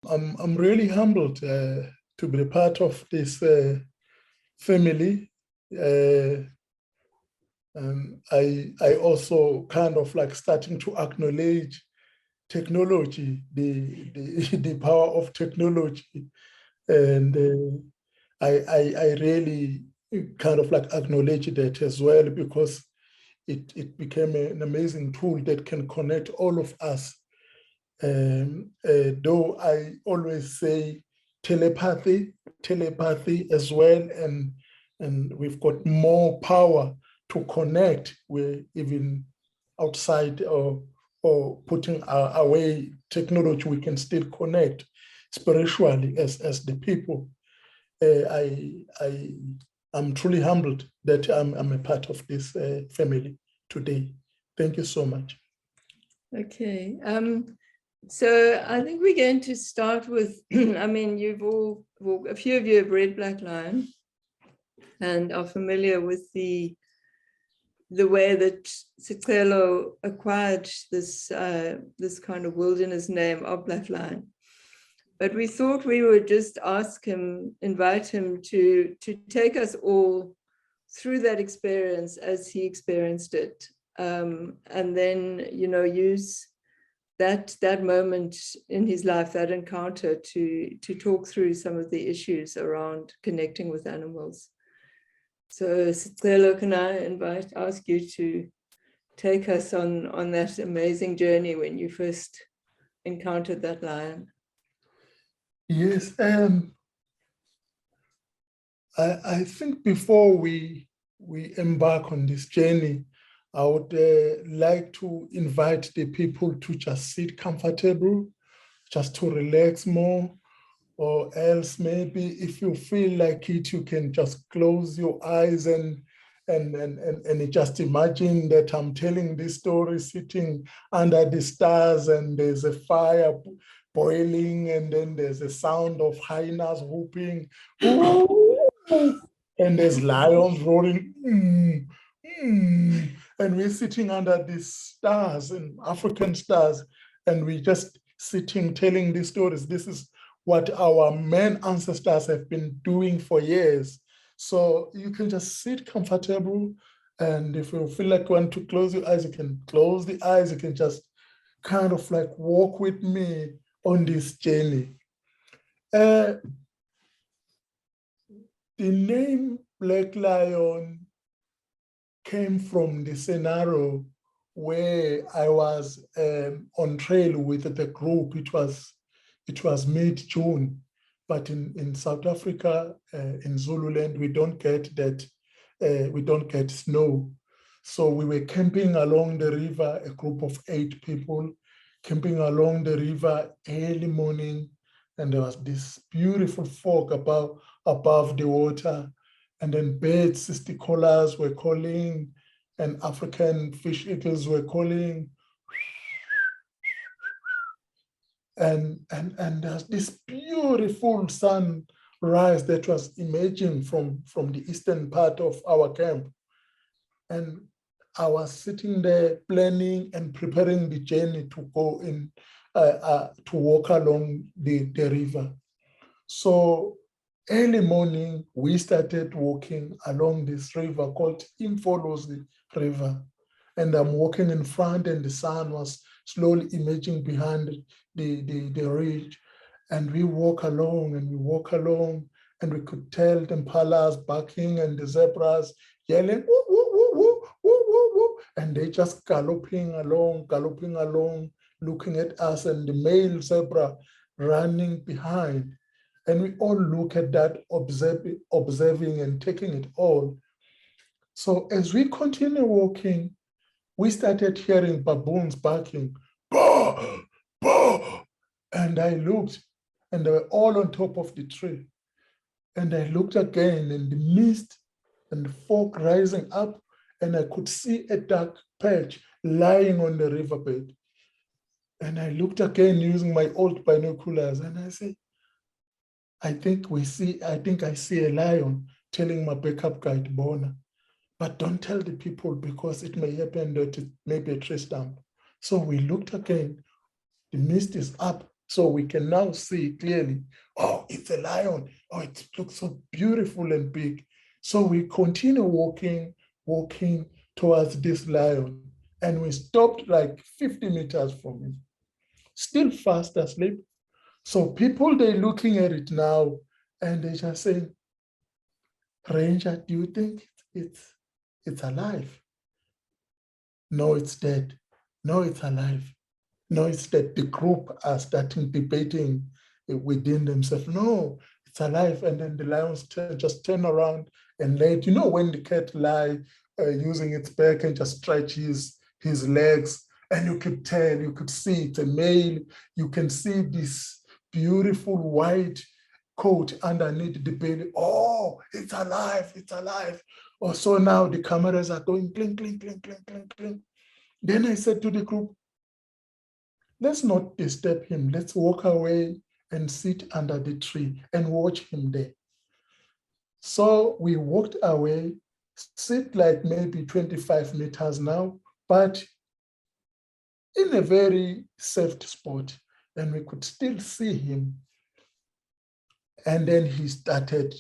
I'm really humbled to be a part of this family. I also kind of like starting to acknowledge technology, the power of technology, and I really kind of like acknowledge that as well, because it became an amazing tool that can connect all of us. Though I always say telepathy as well, and we've got more power to connect. We're even outside or putting away technology, we can still connect spiritually as the people. I'm truly humbled that I'm a part of this family today. Thank you so much. Okay. So I think we're going to start with, I mean, a few of you have read Black Lion and are familiar with the way that Sicelo acquired this kind of wilderness name of Black Lion. But we thought we would just invite him to take us all through that experience as he experienced it. And then, use that moment in his life, that encounter, to talk through some of the issues around connecting with animals. So Sicelo, can I ask you to take us on that amazing journey when you first encountered that lion? Yes, I think before we embark on this journey, I would like to invite the people to just sit comfortable, just to relax more, or else maybe if you feel like it, you can just close your eyes and just imagine that I'm telling this story sitting under the stars and there's a fire boiling and then there's a sound of hyenas whooping and there's lions roaring. And we're sitting under these stars and African stars, and we just sitting telling these stories. This is what our men ancestors have been doing for years. So you can just sit comfortable, and if you feel like you want to close your eyes, you can close the eyes. You can just kind of like walk with me on this journey. The name Black Lion came from the scenario where I was on trail with the group. It was mid-June, but in South Africa, in Zululand, we don't get that, we don't get snow. So we were camping along the river, a group of 8 people, camping along the river early morning, and there was this beautiful fog above the water, and then birds, sisticolas were calling, and African fish eaters were calling. And there's this beautiful sunrise that was emerging from the eastern part of our camp. And I was sitting there planning and preparing the journey to go in, to walk along the river. So early morning, we started walking along this river called Umkhiwane River. And I'm walking in front, and the sun was slowly emerging behind the ridge. And we walk along and we walk along, and we could tell the impalas barking and the zebras yelling, woo, woo, woo, woo, woo, woo, woo. And they just galloping along, looking at us, and the male zebra running behind. And we all look at that, observing and taking it all. So as we continue walking, we started hearing baboons barking, bah, bah. And I looked, and they were all on top of the tree. And I looked again, and the mist and the fog rising up, and I could see a dark patch lying on the riverbed. And I looked again using my old binoculars, and I said, I think I see a lion, telling my backup guide, Bona. But don't tell the people, because it may happen that it may be a tree stump. So we looked again. The mist is up, So we can now see clearly, oh, it's a lion. Oh, it looks so beautiful and big. So we continue walking towards this lion. And we stopped like 50 meters from him, still fast asleep. So people, they're looking at it now and they just say, Ranger, do you think it's alive? No, it's dead. No, it's alive. No, it's dead. The group are starting debating within themselves. No, it's alive. And then the lions just turn around and lay it. You know, when the cat lie using its back and just stretch his legs, and you could tell, you could see it's a male. You can see this beautiful white coat underneath the belly. Oh, it's alive, it's alive. Oh, so now the cameras are going clink, clink, clink, clink, clink, clink. Then I said to the group, let's not disturb him. Let's walk away and sit under the tree and watch him there. So we walked away, sit like maybe 25 meters now, but in a very safe spot, and we could still see him. And then he started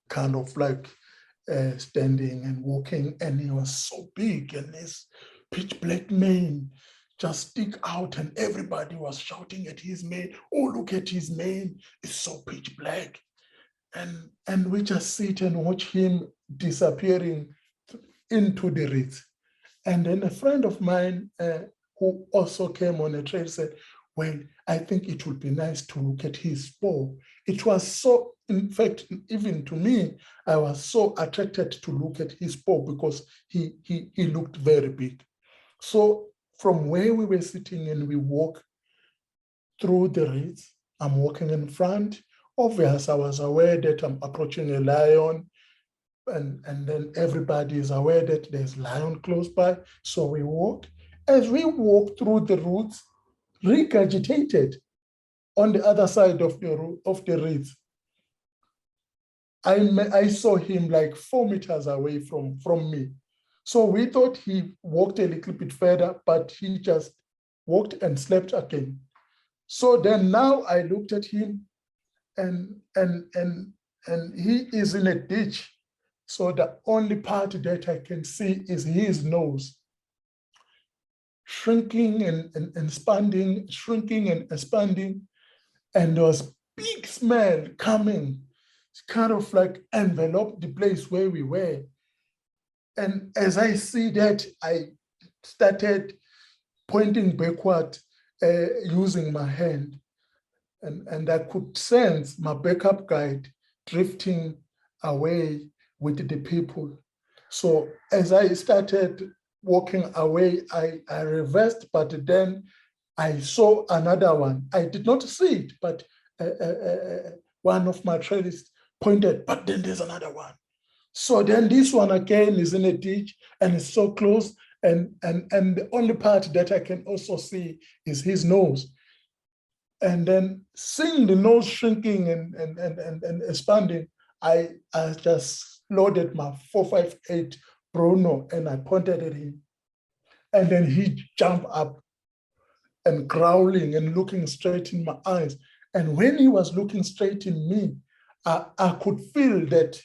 kind of like standing and walking, and he was so big, and his pitch black mane just stick out, and everybody was shouting at his mane. Oh, look at his mane, it's so pitch black. And we just sit and watch him disappearing into the reeds. And then a friend of mine who also came on a trail said, well, I think it would be nice to look at his spoor. It was so, in fact, even to me, I was so attracted to look at his spoor because he looked very big. So from where we were sitting and we walk through the reeds, I'm walking in front. Obviously, I was aware that I'm approaching a lion, and then everybody is aware that there's lion close by. So we walk. As we walk through the roots, regurgitated on the other side of the reeds, I saw him like 4 meters away from me. So we thought he walked a little bit further, but he just walked and slept again. So then now I looked at him, and he is in a ditch. So the only part that I can see is his nose, shrinking and expanding, shrinking and expanding. And there was big smell coming, kind of like enveloped the place where we were. And as I see that, I started pointing backward using my hand. And I could sense my backup guide drifting away with the people. So as I started walking away, I reversed, but then I saw another one. I did not see it, but one of my trailers pointed, but then there's another one. So then this one again is in a ditch and it's so close. And the only part that I can also see is his nose. And then seeing the nose shrinking and expanding, I just loaded my 458 Bruno and I pointed at him. And then he jumped up and growling and looking straight in my eyes. And when he was looking straight in me, I could feel that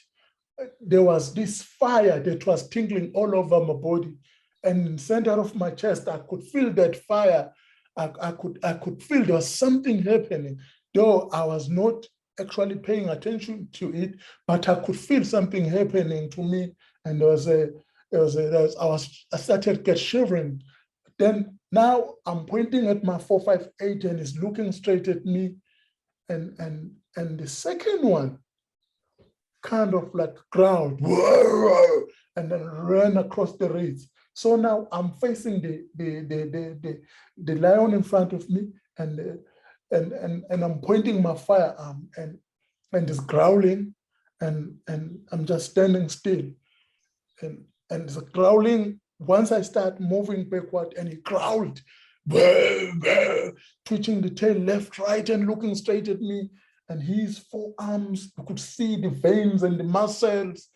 there was this fire that was tingling all over my body. And in the center of my chest, I could feel that fire. I could feel there was something happening, though I was not actually paying attention to it, but I could feel something happening to me. And I started to get shivering. Then now I'm pointing at my 458 and it's looking straight at me. And the second one kind of like growled, whoa, and then ran across the reeds. So now I'm facing the lion in front of me, and I'm pointing my firearm, and it's growling, and I'm just standing still, and it's growling. Once I start moving backward, and he growled, bah, bah, twitching the tail left, right, and looking straight at me. And his forearms, you could see the veins and the muscles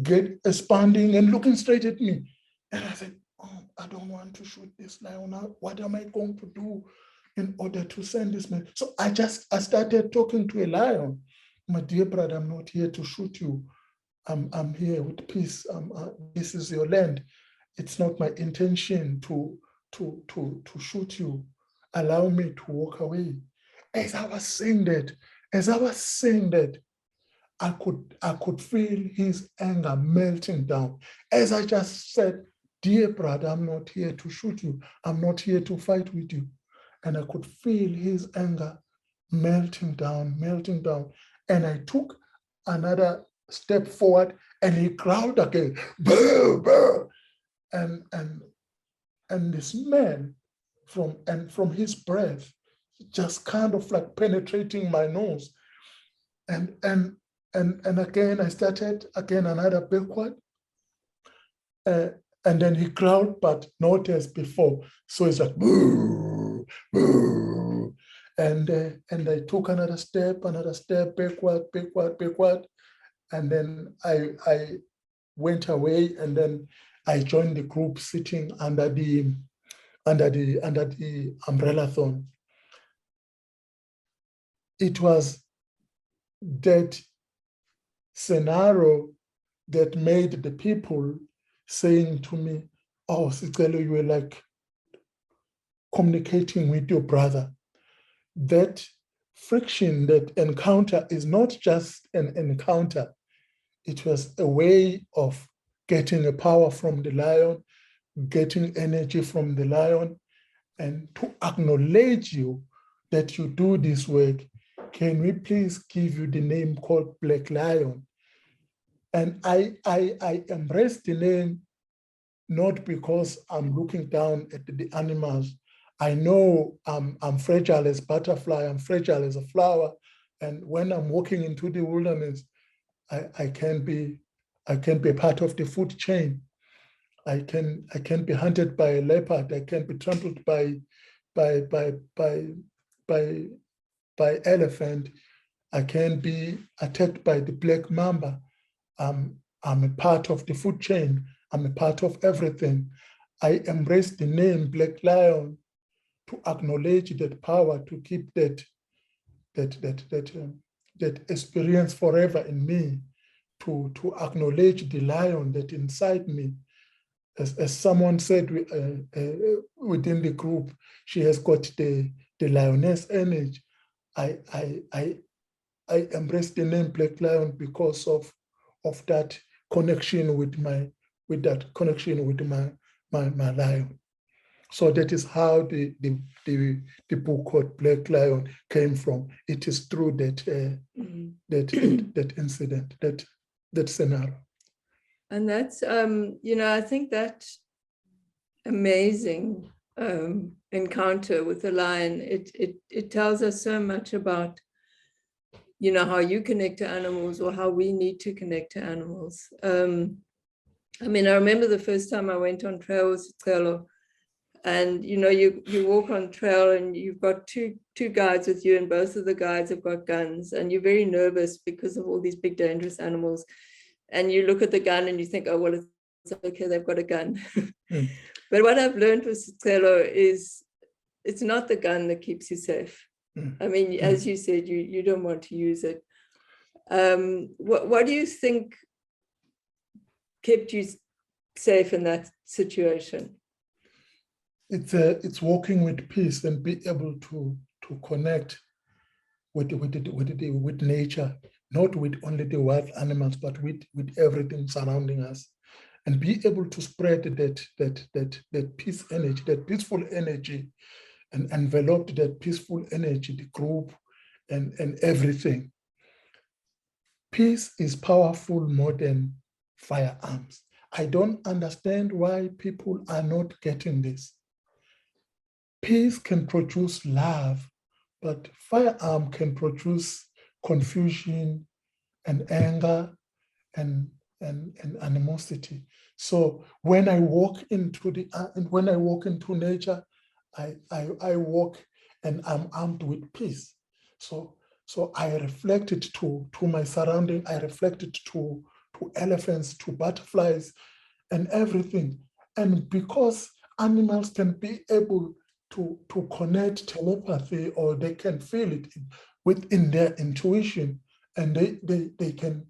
get expanding and looking straight at me. And I said, oh, I don't want to shoot this lion out. What am I going to do? in order to send this message. So I started talking to a lion. My dear brother, I'm not here to shoot you. I'm here with peace. This is your land. It's not my intention to shoot you. Allow me to walk away. As I was saying that, I could feel his anger melting down. As I just said, dear brother, I'm not here to shoot you. I'm not here to fight with you. And I could feel his anger melting down. And I took another step forward and he growled again. Brr, brr. And this man from his breath just kind of like penetrating my nose. And again, I started again another backward. And then he growled, but not as before. So it's like, boo, boo. And I took another step, backward. And then I went away, and then I joined the group sitting under the umbrella thorn. It was that scenario that made the people saying to me, oh, Sicelo, you were like communicating with your brother. That friction, that encounter is not just an encounter. It was a way of getting a power from the lion, getting energy from the lion, and to acknowledge you that you do this work. Can we please give you the name called Black Lion? And I embrace the name not because I'm looking down at the animals. I know I'm fragile as butterfly, I'm fragile as a flower. And when I'm walking into the wilderness, I can be part of the food chain. I can be hunted by a leopard. I can be trampled by elephant. I can be attacked by the black mamba. I'm a part of the food chain. I'm a part of everything. I embrace the name Black Lion to acknowledge that power, to keep that experience forever in me, to acknowledge the lion that inside me. As someone said within the group, she has got the lioness energy. I embrace the name Black Lion because of that connection with my lion. So that is how the book called Black Lion came from. It is through that that incident, that scenario. And that's I think that amazing encounter with the lion, it tells us so much about how you connect to animals, or how we need to connect to animals. I remember the first time I went on trail with Sicelo, and you walk on trail and you've got two guides with you, and both of the guides have got guns, and you're very nervous because of all these big dangerous animals. And you look at the gun and you think, oh, well, it's okay, they've got a gun. But what I've learned with Sicelo is it's not the gun that keeps you safe. As you said, you don't want to use it. What do you think kept you safe in that situation? It's walking with peace and be able to connect with nature, not with only the wild animals, but with everything surrounding us, and be able to spread that peace energy, that peaceful energy, and envelop that peaceful energy, the group, and everything. Peace is powerful more than firearms. I don't understand why people are not getting this. Peace can produce love, but firearm can produce confusion and anger and animosity. So when I walk into nature, I walk and I'm armed with peace. So I reflect it to my surrounding. I reflect it to elephants, to butterflies, and everything. And because animals can be able to connect telepathy, or they can feel it within their intuition, and they can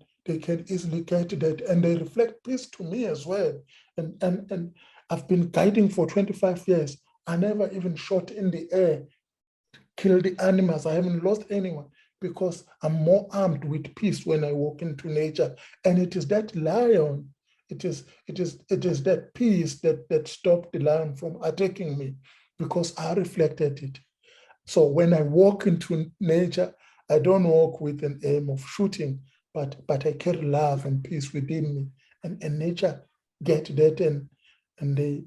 easily get that, and they reflect peace to me as well. And I've been guiding for 25 years. I never even shot in the air, killed the animals. I haven't lost anyone, because I'm more armed with peace when I walk into nature. And it is that lion, it is that peace that stopped the lion from attacking me, because I reflected it. So when I walk into nature, I don't walk with an aim of shooting, but I carry love and peace within me, and nature get that, and then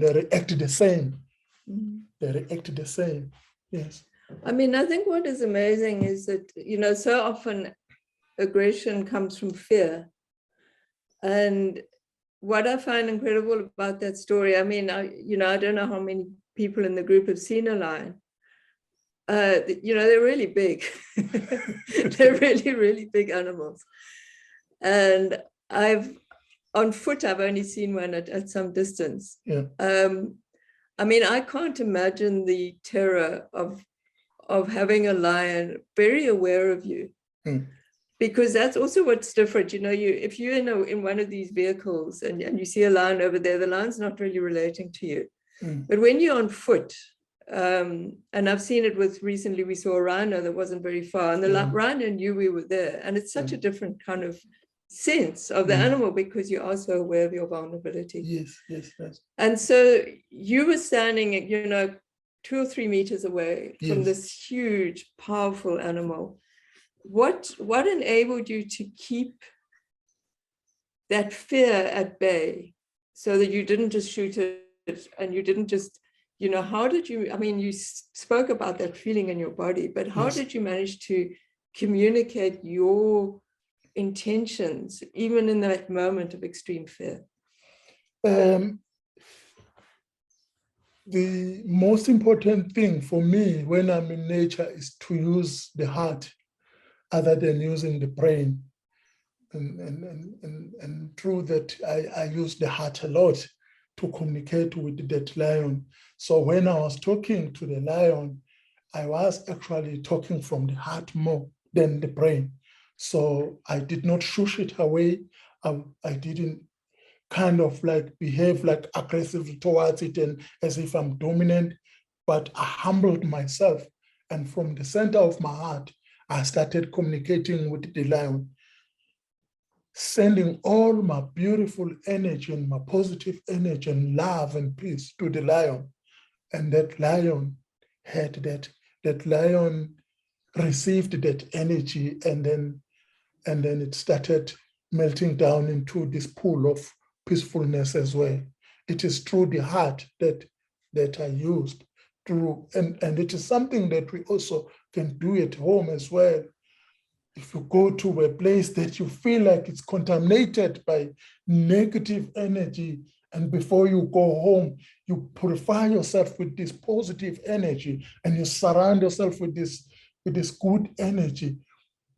they react the same. They react the same. Yes. I mean, I think what is amazing is that, so often aggression comes from fear. And what I find incredible about that story, I mean, I don't know how many people in the group have seen a lion. They're really big. They're really, really big animals. And on foot, I've only seen one at some distance. Yeah. I mean, I can't imagine the terror of having a lion very aware of you. Because that's also what's different. If you're in one of these vehicles and you see a lion over there, the lion's not really relating to you. But when you're on foot, and I've seen it recently we saw a rhino that wasn't very far, and the rhino knew we were there. And it's such a different kind of sense of the animal, because you are so aware of your vulnerability. Yes. And so you were standing, 2 or 3 meters away from this huge, powerful animal. What enabled you to keep that fear at bay, so that you didn't just shoot it, and you didn't just, how did you, I mean, you spoke about that feeling in your body, but how did you manage to communicate your intentions, even in that moment of extreme fear? The most important thing for me when I'm in nature is to use the heart, other than using the brain. And through that, I use the heart a lot to communicate with that lion. So when I was talking to the lion, I was actually talking from the heart more than the brain. So I did not shush it away. I didn't kind of like behave like aggressive towards it and as if I'm dominant, but I humbled myself. And from the center of my heart, I started communicating with the lion, sending all my beautiful energy and my positive energy and love and peace to the lion. And that lion had that lion received that energy, and then it started melting down into this pool of peacefulness as well. It is through the heart that I used through, and it is something that we also can do at home as well. If you go to a place that you feel like it's contaminated by negative energy, and before you go home, you purify yourself with this positive energy, and you surround yourself with this good energy.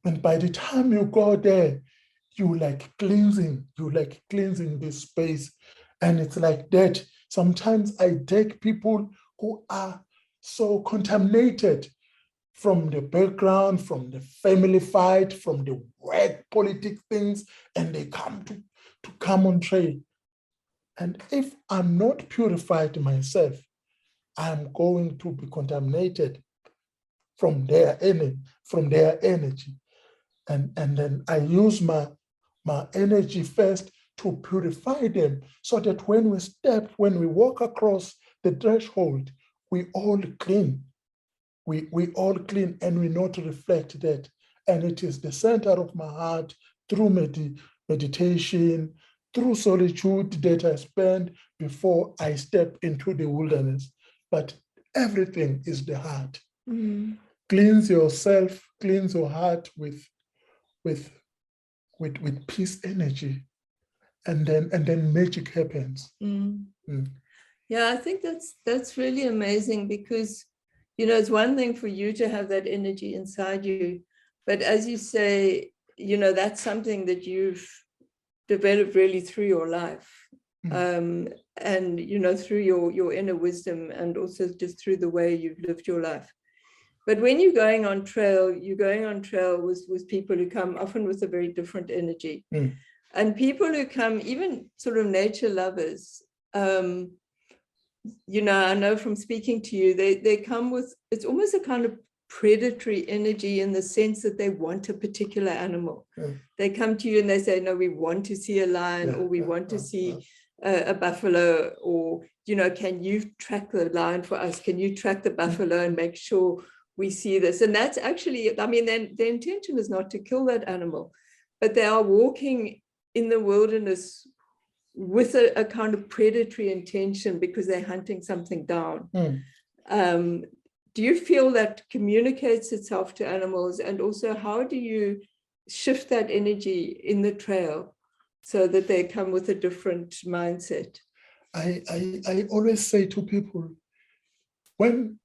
And by the time you go there, you like cleansing this space. And it's like that. Sometimes I take people who are so contaminated from the background, from the family fight, from the work politic things, and they come to come on trade. And if I'm not purified myself, I'm going to be contaminated from their energy. And then I use my energy first to purify them, so that when we walk across the threshold, we all clean. We all clean, and we not reflect that. And it is the center of my heart, through meditation, through solitude, that I spend before I step into the wilderness. But everything is the heart. Cleanse yourself, cleanse your heart with peace energy, and then magic happens. Yeah, I think that's really amazing, because it's one thing for you to have that energy inside you, but as you say, that's something that you've developed really through your life. and, you know, through your inner wisdom, and also just through the way you've lived your life. But when you're going on trail with people who come often with a very different energy. And people who come, even sort of nature lovers, you know, I know from speaking to you, they come with, it's almost a kind of predatory energy, in the sense that they want a particular animal. They come to you and they say, no, we want to see a lion, or we want to see a buffalo, or, you know, can you track the lion for us? Can you track the buffalo and make sure we see this? And that's actually, I mean, then the intention is not to kill that animal, but they are walking in the wilderness with a kind of predatory intention, because they're hunting something down. Do you feel that communicates itself to animals? And also, how do you shift that energy in the trail so that they come with a different mindset? I always say to people, when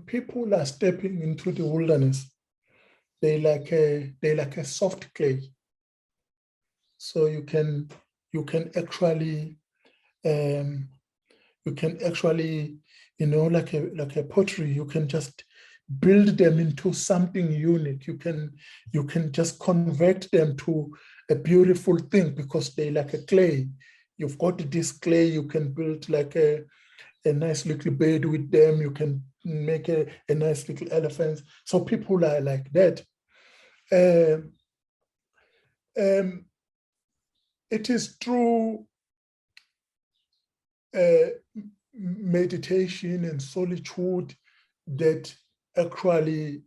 people are stepping into the wilderness, they like a soft clay. So you can actually you know, like a pottery, you can just build them into something unique. You can just convert them to a beautiful thing, because they like a clay. You've got this clay, you can build like a nice little bed with them. You can make a nice little elephant. So people are like that. It is through meditation and solitude that actually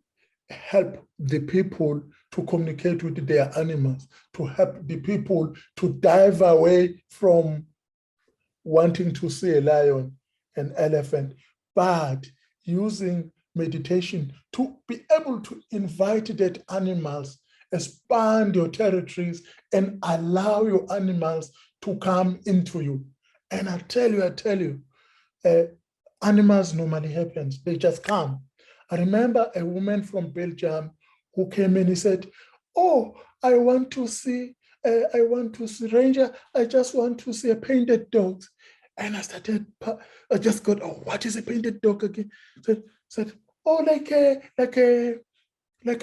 help the people to communicate with their animals, to help the people to dive away from wanting to see a lion, an elephant, but using meditation to be able to invite that animals, expand your territories, and allow your animals to come into you. And I tell you, animals normally happens. They just come. I remember a woman from Belgium who came in and said, oh, I want to see Ranger. I just want to see a painted dog. And I just got, oh, what is a painted dog again? Said, oh, like a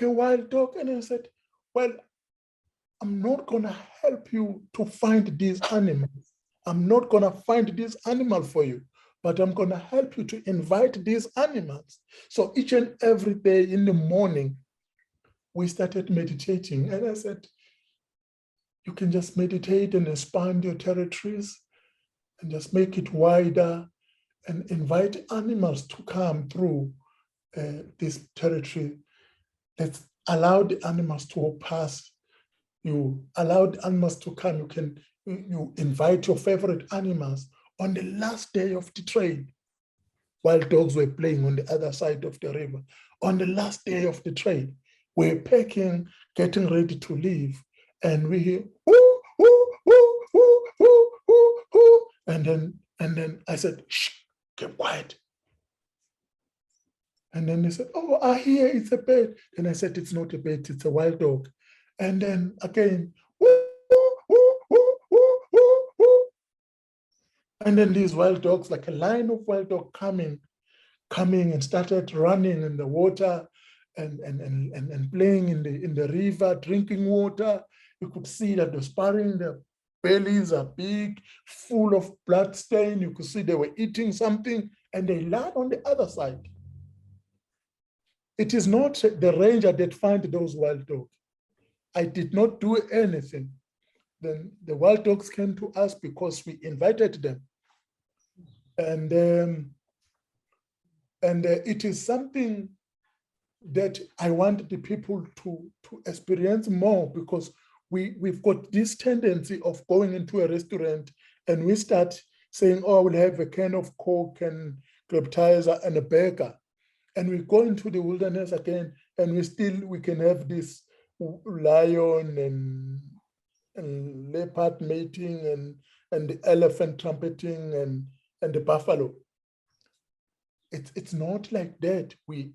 wild dog. And I said, well, I'm not gonna help you to find these animals. I'm not gonna find this animal for you, but I'm gonna help you to invite these animals. So each and every day in the morning, we started meditating. And I said, you can just meditate and expand your territories and just make it wider and invite animals to come through this territory. Let's allow the animals to pass. You allow the animals to come. You invite your favorite animals. On the last day of the trail, wild dogs were playing on the other side of the river. On the last day of the trail, we're packing, getting ready to leave, and we hear whoo, whoo, whoo, whoo, whoo, whoo, whoo. And then I said, shh, keep quiet. And then they said, oh, I hear it's a bird. And I said, it's not a bird, it's a wild dog. And then again, whoo, whoo, whoo, whoo, whoo, whoo, whoo. And then these wild dogs, like a line of wild dogs coming and started running in the water and playing in the river, drinking water. You could see that they're sparring, their bellies are big, full of blood stain. You could see they were eating something, and they land on the other side. It is not the ranger that found those wild dogs. I did not do anything. Then the wild dogs came to us because we invited them. And it is something that I want the people to experience more, because we've got this tendency of going into a restaurant and we start saying, oh, we'll have a can of Coke and appetizer and a burger. And we go into the wilderness again, and we can have this lion and leopard mating and the elephant trumpeting and the buffalo. It's not like that. We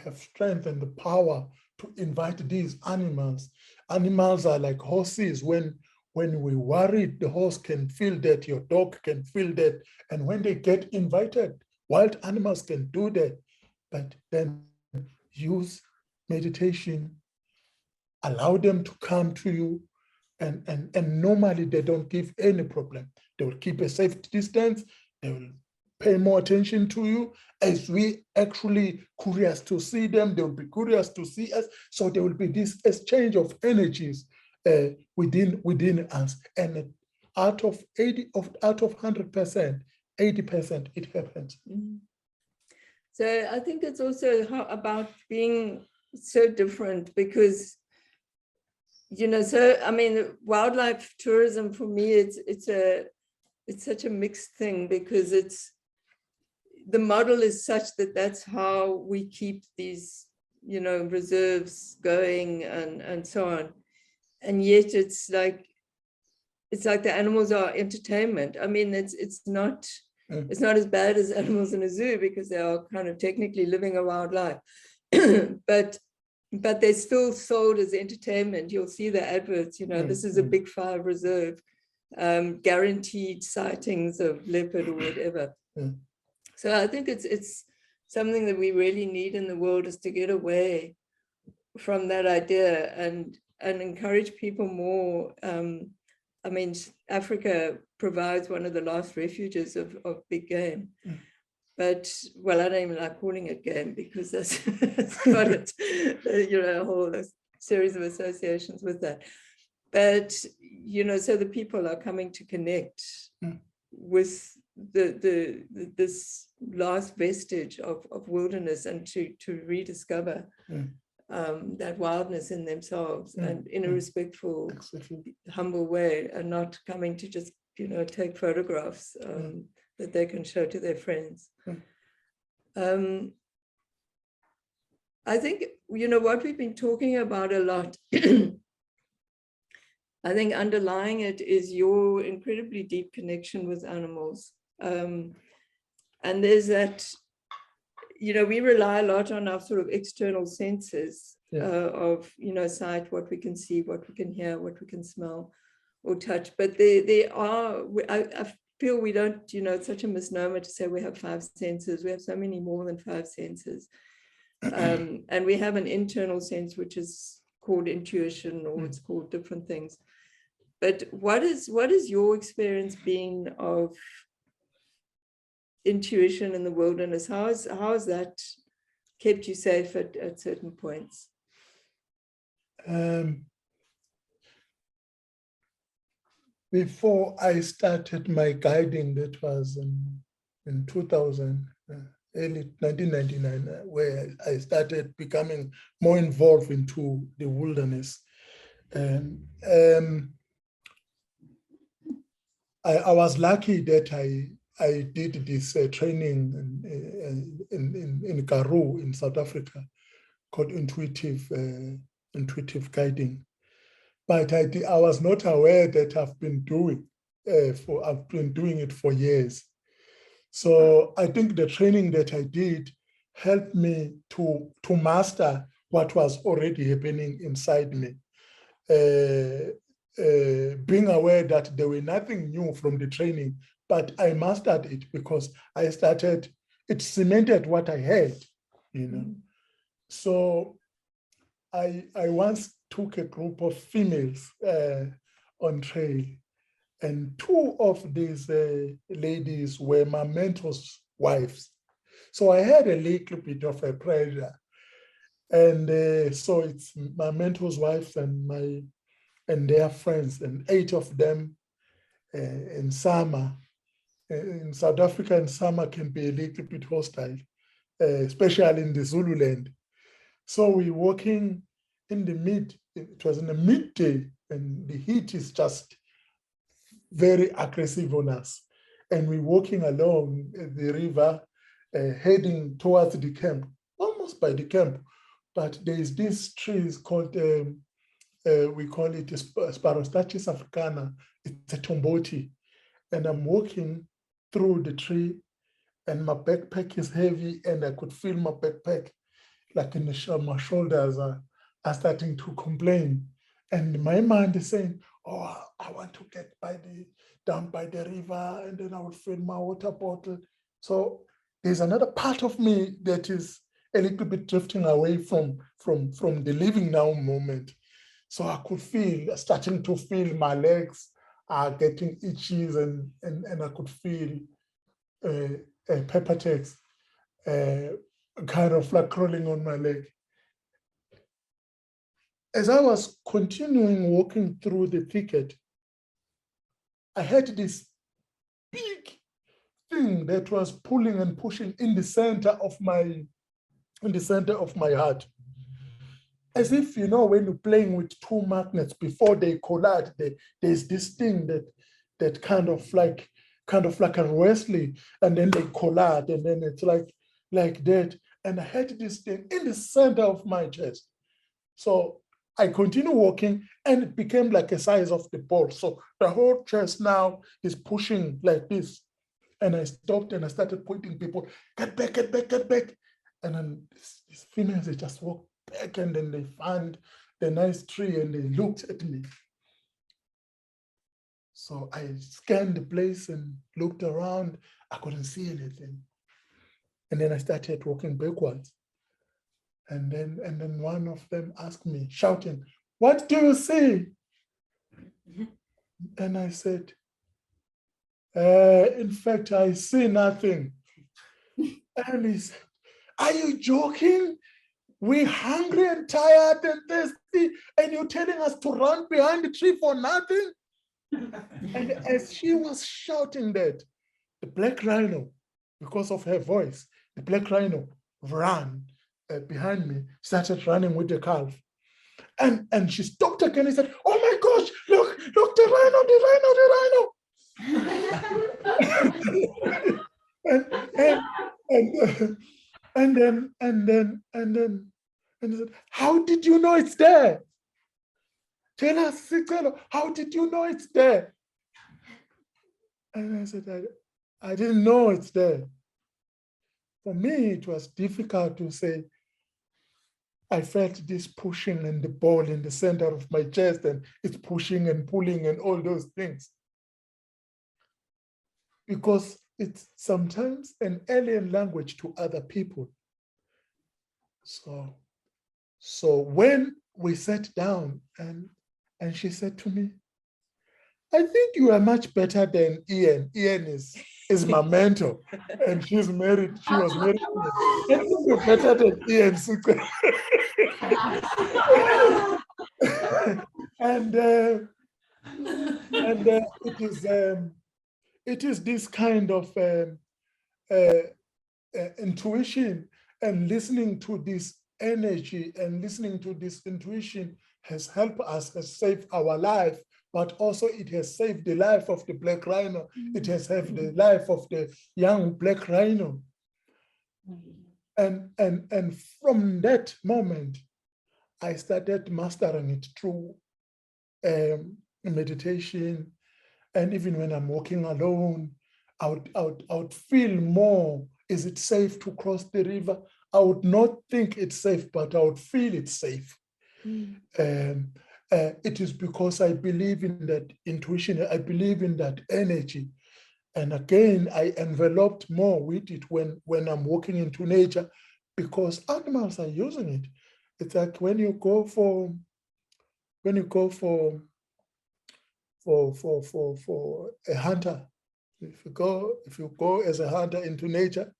have strength and the power to invite these animals. Animals are like horses. When when we worried, the horse can feel that, your dog can feel that. And when they get invited, wild animals can do that. But then use meditation, allow them to come to you. And normally they don't give any problem. They will keep a safe distance. They will pay more attention to you. As we actually curious to see them, they will be curious to see us. So there will be this exchange of energies within us. And out of 100%, 80% it happens. Mm. So I think it's also about being so different, because, you know, so I mean, wildlife tourism for me, it's such a mixed thing, because the model is such that that's how we keep these, you know, reserves going and so on. And yet it's like the animals are entertainment. I mean, it's not as bad as animals in a zoo, because they are kind of technically living a wild life, but they're still sold as entertainment. You'll see the adverts, you know, this is a big 5 reserve, guaranteed sightings of leopard or whatever. So I think it's something that we really need in the world, is to get away from that idea and encourage people more. I mean, Africa provides one of the last refuges of big game. But, well, I don't even like calling it game, because that's it's got it, you know, a whole series of associations with that. But, you know, so the people are coming to connect with this last vestige of wilderness, and to rediscover that wildness in themselves, and in a respectful, humble way, and not coming to just, you know, take photographs that they can show to their friends. I think, you know, what we've been talking about a lot, I think underlying it is your incredibly deep connection with animals. And there's that, you know, we rely a lot on our sort of external senses of, you know, sight, what we can see, what we can hear, what we can smell or touch. But there are, I feel we don't, you know, it's such a misnomer to say we have 5 senses. We have so many more than 5 senses. And we have an internal sense, which is called intuition, or it's called different things. But what is your experience been of intuition in the wilderness? How has that kept you safe at certain points? Before I started my guiding, that was in 2000, early 1999, where I started becoming more involved into the wilderness. And I was lucky that I did this training in Karoo in South Africa, called intuitive guiding. But I was not aware that I've been doing it for years. So I think the training that I did helped me to master what was already happening inside me. Being aware that there were nothing new from the training, but I mastered it because it cemented what I had, you know. So I once took a group of females on trail, and 2 of these ladies were my mentor's wives. So I had a little bit of a pressure. And so it's my mentor's wives and their friends, and 8 of them in summer. In South Africa, in summer can be a little bit hostile, especially in the Zululand. So we're walking it was in the midday, and the heat is just very aggressive on us. And we're walking along the river, heading towards the camp, almost by the camp. But there's this tree called, we call it Sparostachys africana. It's a tomboti. And I'm walking through the tree, and my backpack is heavy, and I could feel my backpack like my shoulders are starting to complain. And my mind is saying, oh, I want to get down by the river, and then I will fill my water bottle. So there's another part of me that is a little bit drifting away from the living now moment. So I could starting to feel my legs are getting itchy, and I could feel pepper ticks kind of like crawling on my leg. As I was continuing walking through the thicket, I had this big thing that was pulling and pushing in the center of my heart. As if, you know, when you're playing with two magnets before they collide, there's this thing that kind of like a wrestling, and then they collide, and then it's like that. And I had this thing in the center of my chest. So I continue walking, and it became like a size of the ball. So the whole chest now is pushing like this. And I stopped and I started pointing people, get back, get back, get back. And then these females, they just walked back, and then they found the nice tree and they looked at me. So I scanned the place and looked around. I couldn't see anything. And then I started walking backwards. And then one of them asked me, shouting, "What do you see?" And I said, in fact, I see nothing. And he said, "Are you joking? We're hungry and tired and thirsty, and you're telling us to run behind the tree for nothing?" And as she was shouting that, the black rhino, because of her voice, the black rhino ran behind me, started running with the calf. And she stopped again and said, "Oh my gosh, look, the rhino. And he said, "How did you know it's there? Tell us, Sicelo, how did you know it's there?" And I said, I didn't know it's there. For me, it was difficult to say. I felt this pushing and the ball in the center of my chest, and it's pushing and pulling and all those things. Because it's sometimes an alien language to other people. So when we sat down and she said to me, "I think you are much better than Ian. Ian is my mentor, and she was married to me. I think you're better than Ian." and it is this kind of intuition, and listening to this energy and listening to this intuition has helped us, has saved our life, but also it has saved the life of the black rhino. It has saved the life of the young black rhino. And from that moment, I started mastering it through meditation. And even when I'm walking alone, I would feel more, is it safe to cross the river? I would not think it's safe, but I would feel it's safe. It is because I believe in that intuition, I believe in that energy. And again, I enveloped more with it when I'm walking into nature, because animals are using it. It's like when you go for a hunter, if you go as a hunter into nature,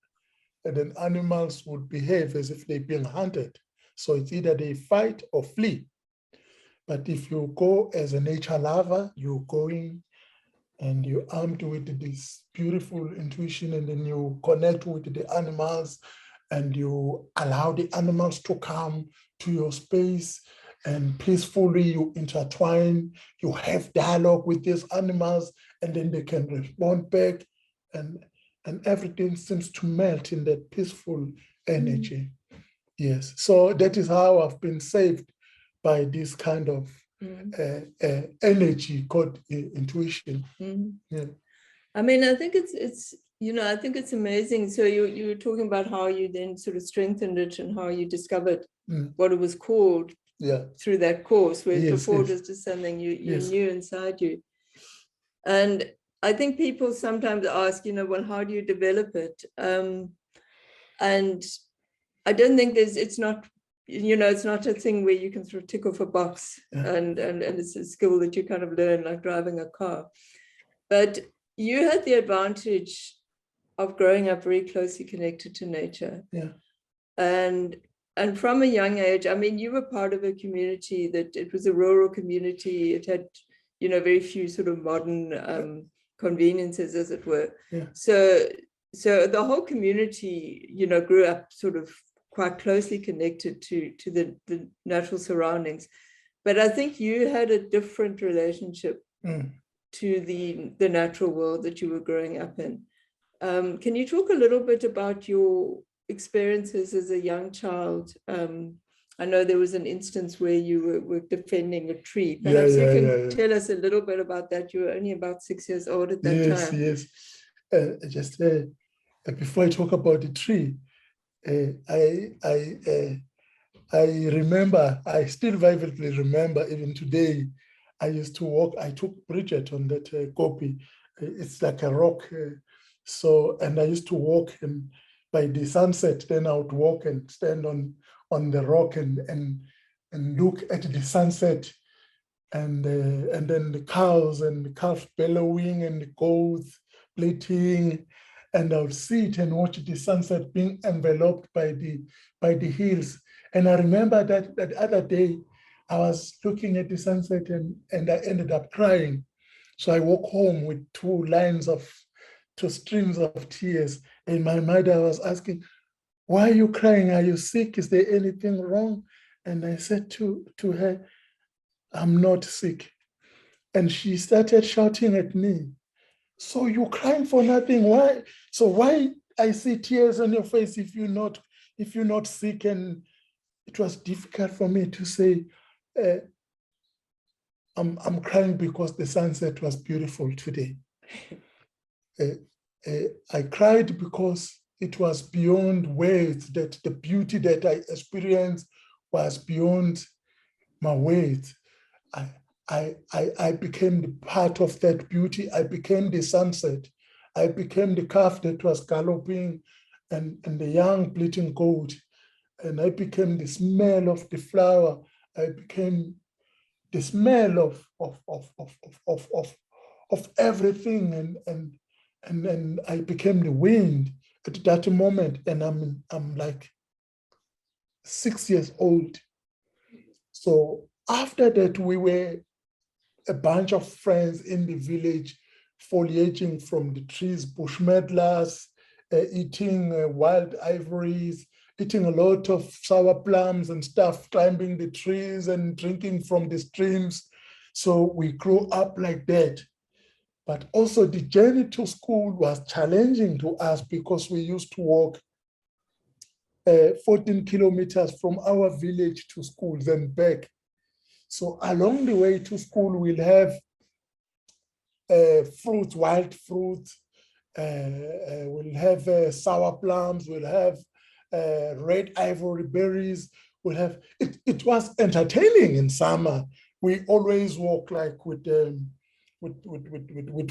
and then animals would behave as if they're being hunted. So it's either they fight or flee. But if you go as a nature lover, you're going and you're armed with this beautiful intuition, and then you connect with the animals, and you allow the animals to come to your space, and peacefully you intertwine, you have dialogue with these animals, and then they can respond back, and everything seems to melt in that peaceful energy. Yes, so that is how I've been saved by this kind of energy called intuition. Yeah. I mean, I think it's I think it's amazing. So you were talking about how you then sort of strengthened it and how you discovered what it was called. through that course, whereas Yes, before yes. it was just something you Yes. knew inside you. And I think people sometimes ask, well, how do you develop it? And I don't think it's not a thing where you can sort of tick off a box and it's a skill that you kind of learn like driving a car. But you had the advantage of growing up very closely connected to nature. Yeah. And from a young age, I mean, you were part of a community that it was a rural community. It had, very few sort of modern conveniences, as it were. Yeah. So the whole community, grew up sort of quite closely connected to the natural surroundings. But I think you had a different relationship to the natural world that you were growing up in. Can you talk a little bit about your experiences as a young child? I know there was an instance where you were defending a tree. Perhaps you can tell us a little bit about that. You were only about 6 years old at that time. Yes. Just before I talk about the tree, I remember, I still vividly remember, even today, I used to walk, I took Bridget on that copy. It's like a rock. And I used to walk, and by the sunset, then I would walk and stand on the rock and look at the sunset, and then the cows and the calf bellowing and the goats bleating, and I would sit and watch the sunset being enveloped by the hills. And I remember that other day, I was looking at the sunset and I ended up crying. So I walked home with two streams of tears. And my mother was asking, "Why are you crying? Are you sick? Is there anything wrong?" And I said to her, "I'm not sick." And she started shouting at me, "So you're crying for nothing? Why? So why I see tears on your face if you're not sick?" And it was difficult for me to say, I'm crying because the sunset was beautiful today. I cried because it was beyond words, that the beauty that I experienced was beyond my words. I became the part of that beauty. I became the sunset. I became the calf that was galloping and the young bleating goat. And I became the smell of the flower. I became the smell of everything, and then I became the wind at that moment. And I'm like 6 years old. So after that, we were a bunch of friends in the village, foliaging from the trees, bush medlars, eating wild ivories, eating a lot of sour plums and stuff, climbing the trees and drinking from the streams. So we grew up like that. But also the journey to school was challenging to us because we used to walk 14 kilometers from our village to school, then back. So along the way to school, we'll have fruit, wild fruit, we'll have sour plums, we'll have red ivory berries, we'll have, it was entertaining in summer. We always walk like with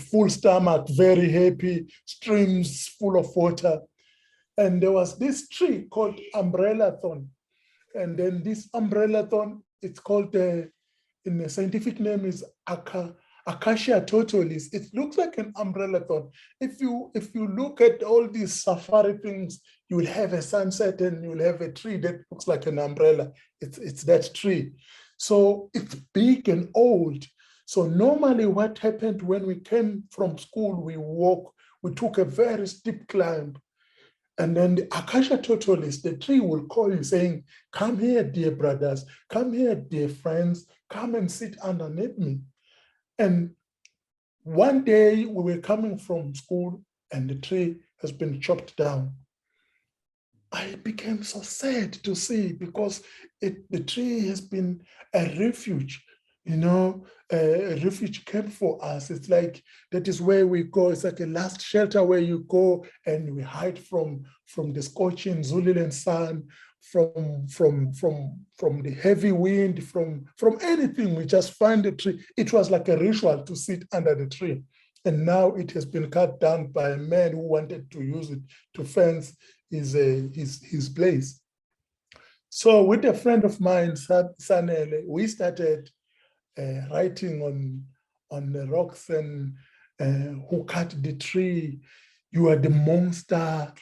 full stomach, very happy, streams full of water. And there was this tree called umbrella thorn. And then this umbrella thorn, it's called, in the scientific name is Acacia totalis. It looks like an umbrella thorn. If you look at all these safari things, you will have a sunset and you will have a tree that looks like an umbrella. It's that tree. So it's big and old. So normally what happened when we came from school, we took a very steep climb. And then the acacia totalis, the tree will call you saying, "Come here, dear brothers, come here, dear friends, come and sit underneath me." And one day we were coming from school and the tree has been chopped down. I became so sad to see, because the tree has been a refuge, a refuge camp for us. It's like, that is where we go. It's like a last shelter where you go and we hide from the scorching Zululand sun, the heavy wind, from anything. We just find the tree. It was like a ritual to sit under the tree. And now it has been cut down by a man who wanted to use it to fence his place. So with a friend of mine, Sanele, we started writing on the rocks and who cut the tree, you are the monster.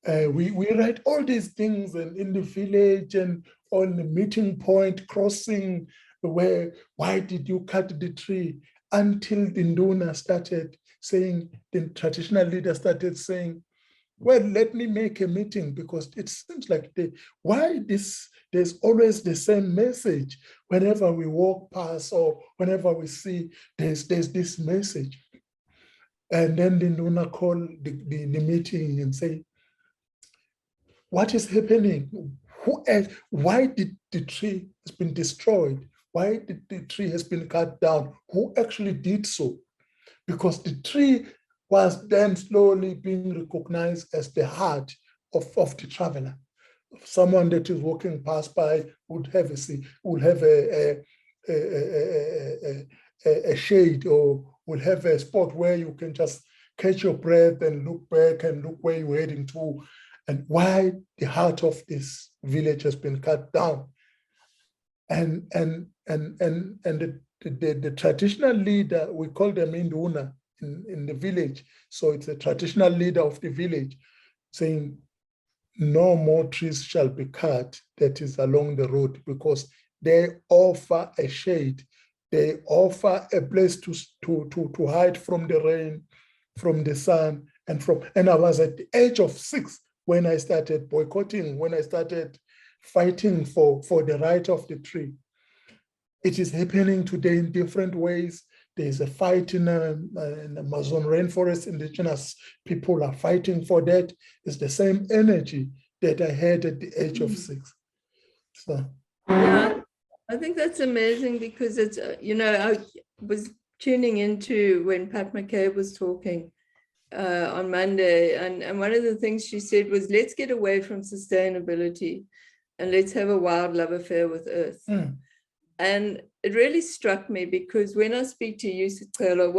We write all these things and in the village and on the meeting point, crossing why did you cut the tree? Until the Nduna started saying, the traditional leader started saying, well, let me make a meeting, because it seems like there's always the same message. Whenever we walk past or whenever we see, there's this message. And then the Nduna called the meeting and say, what is happening? Why did the tree has been destroyed? Why did the tree has been cut down? Who actually did so? Because the tree was then slowly being recognized as the heart of the traveler. Someone that is walking past by would have a shade, or will have a spot where you can just catch your breath and look back and look where you're heading to, and why the heart of this village has been cut down. And the traditional leader, we call them Induna in the village. So it's a traditional leader of the village saying, no more trees shall be cut that is along the road, because they offer a shade. They offer a place to hide from the rain, from the sun, and I was at the age of 6 when I started boycotting, when I started fighting for the right of the tree. It is happening today in different ways. There's a fight in the Amazon rainforest. Indigenous people are fighting for that. It's the same energy that I had at the age of 6. So, yeah, I think that's amazing, because it's, I was tuning into when Pat McCabe was talking on Monday, and one of the things she said was, let's get away from sustainability and let's have a wild love affair with Earth. And it really struck me, because when I speak to you, Sicelo,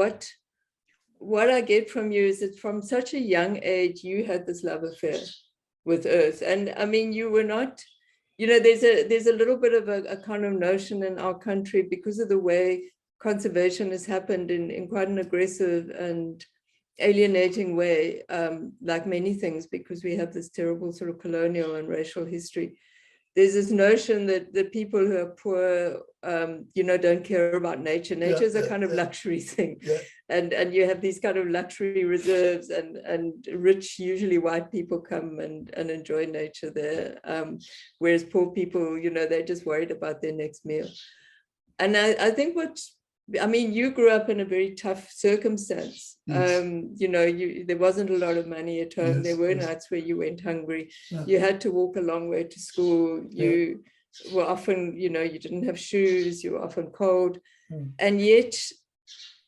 what I get from you is that from such a young age, you had this love affair with Earth. And I mean, you were not, there's a little bit of a kind of notion in our country, because of the way conservation has happened in quite an aggressive and alienating way, like many things, because we have this terrible sort of colonial and racial history. There's this notion that the people who are poor, don't care about nature. Nature is a kind of luxury thing. Yeah. And you have these kind of luxury reserves, and rich, usually white people come and enjoy nature there. Whereas poor people, they're just worried about their next meal. And I think you grew up in a very tough circumstance. Yes. There wasn't a lot of money at home. Yes, there were yes. nights where you went hungry. Yeah. You had to walk a long way to school. You were often, you didn't have shoes. You were often cold. And yet,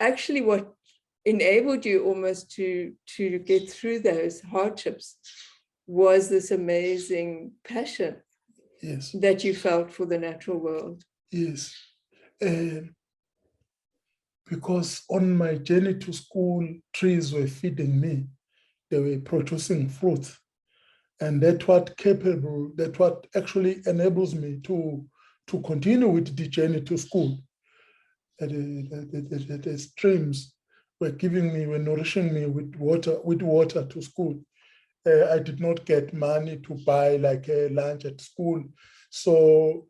actually, what enabled you almost to get through those hardships was this amazing passion that you felt for the natural world. Yes. Because on my journey to school, trees were feeding me. They were producing fruit. And that's what actually enables me to continue with the journey to school. The streams were nourishing me with water to school. I did not get money to buy like a lunch at school. So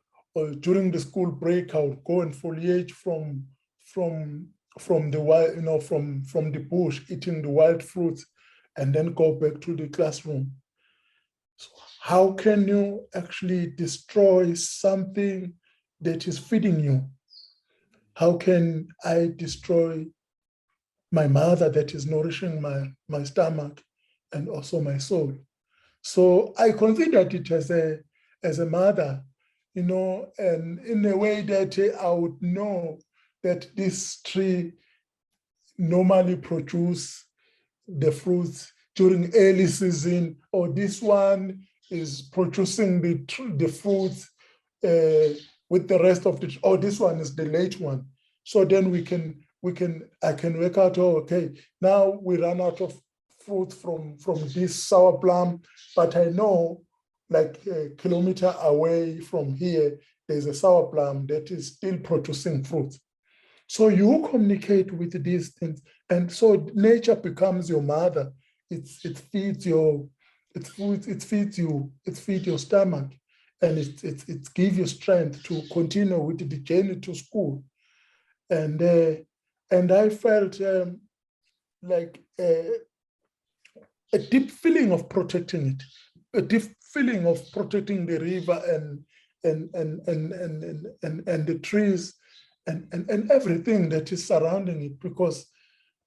during the school break, I would go and foliage from the wild, from the bush, eating the wild fruits, and then go back to the classroom. So how can you actually destroy something that is feeding you? How can I destroy my mother that is nourishing my stomach and also my soul? So I considered it as a mother, and in a way that I would know that this tree normally produce the fruits during early season, or this one producing the fruits with the rest of the, oh, this one is the late one. So then I can work out, oh, okay, now we run out of fruit from this sour plum, but I know like a kilometer away from here, there's a sour plum that is still producing fruit. So you communicate with these things. And so nature becomes your mother. It feeds your, it feeds your stomach, and it gives you strength to continue with the journey to school. And I felt like a deep feeling of protecting it, a deep feeling of protecting the river and the trees and everything that is surrounding it, because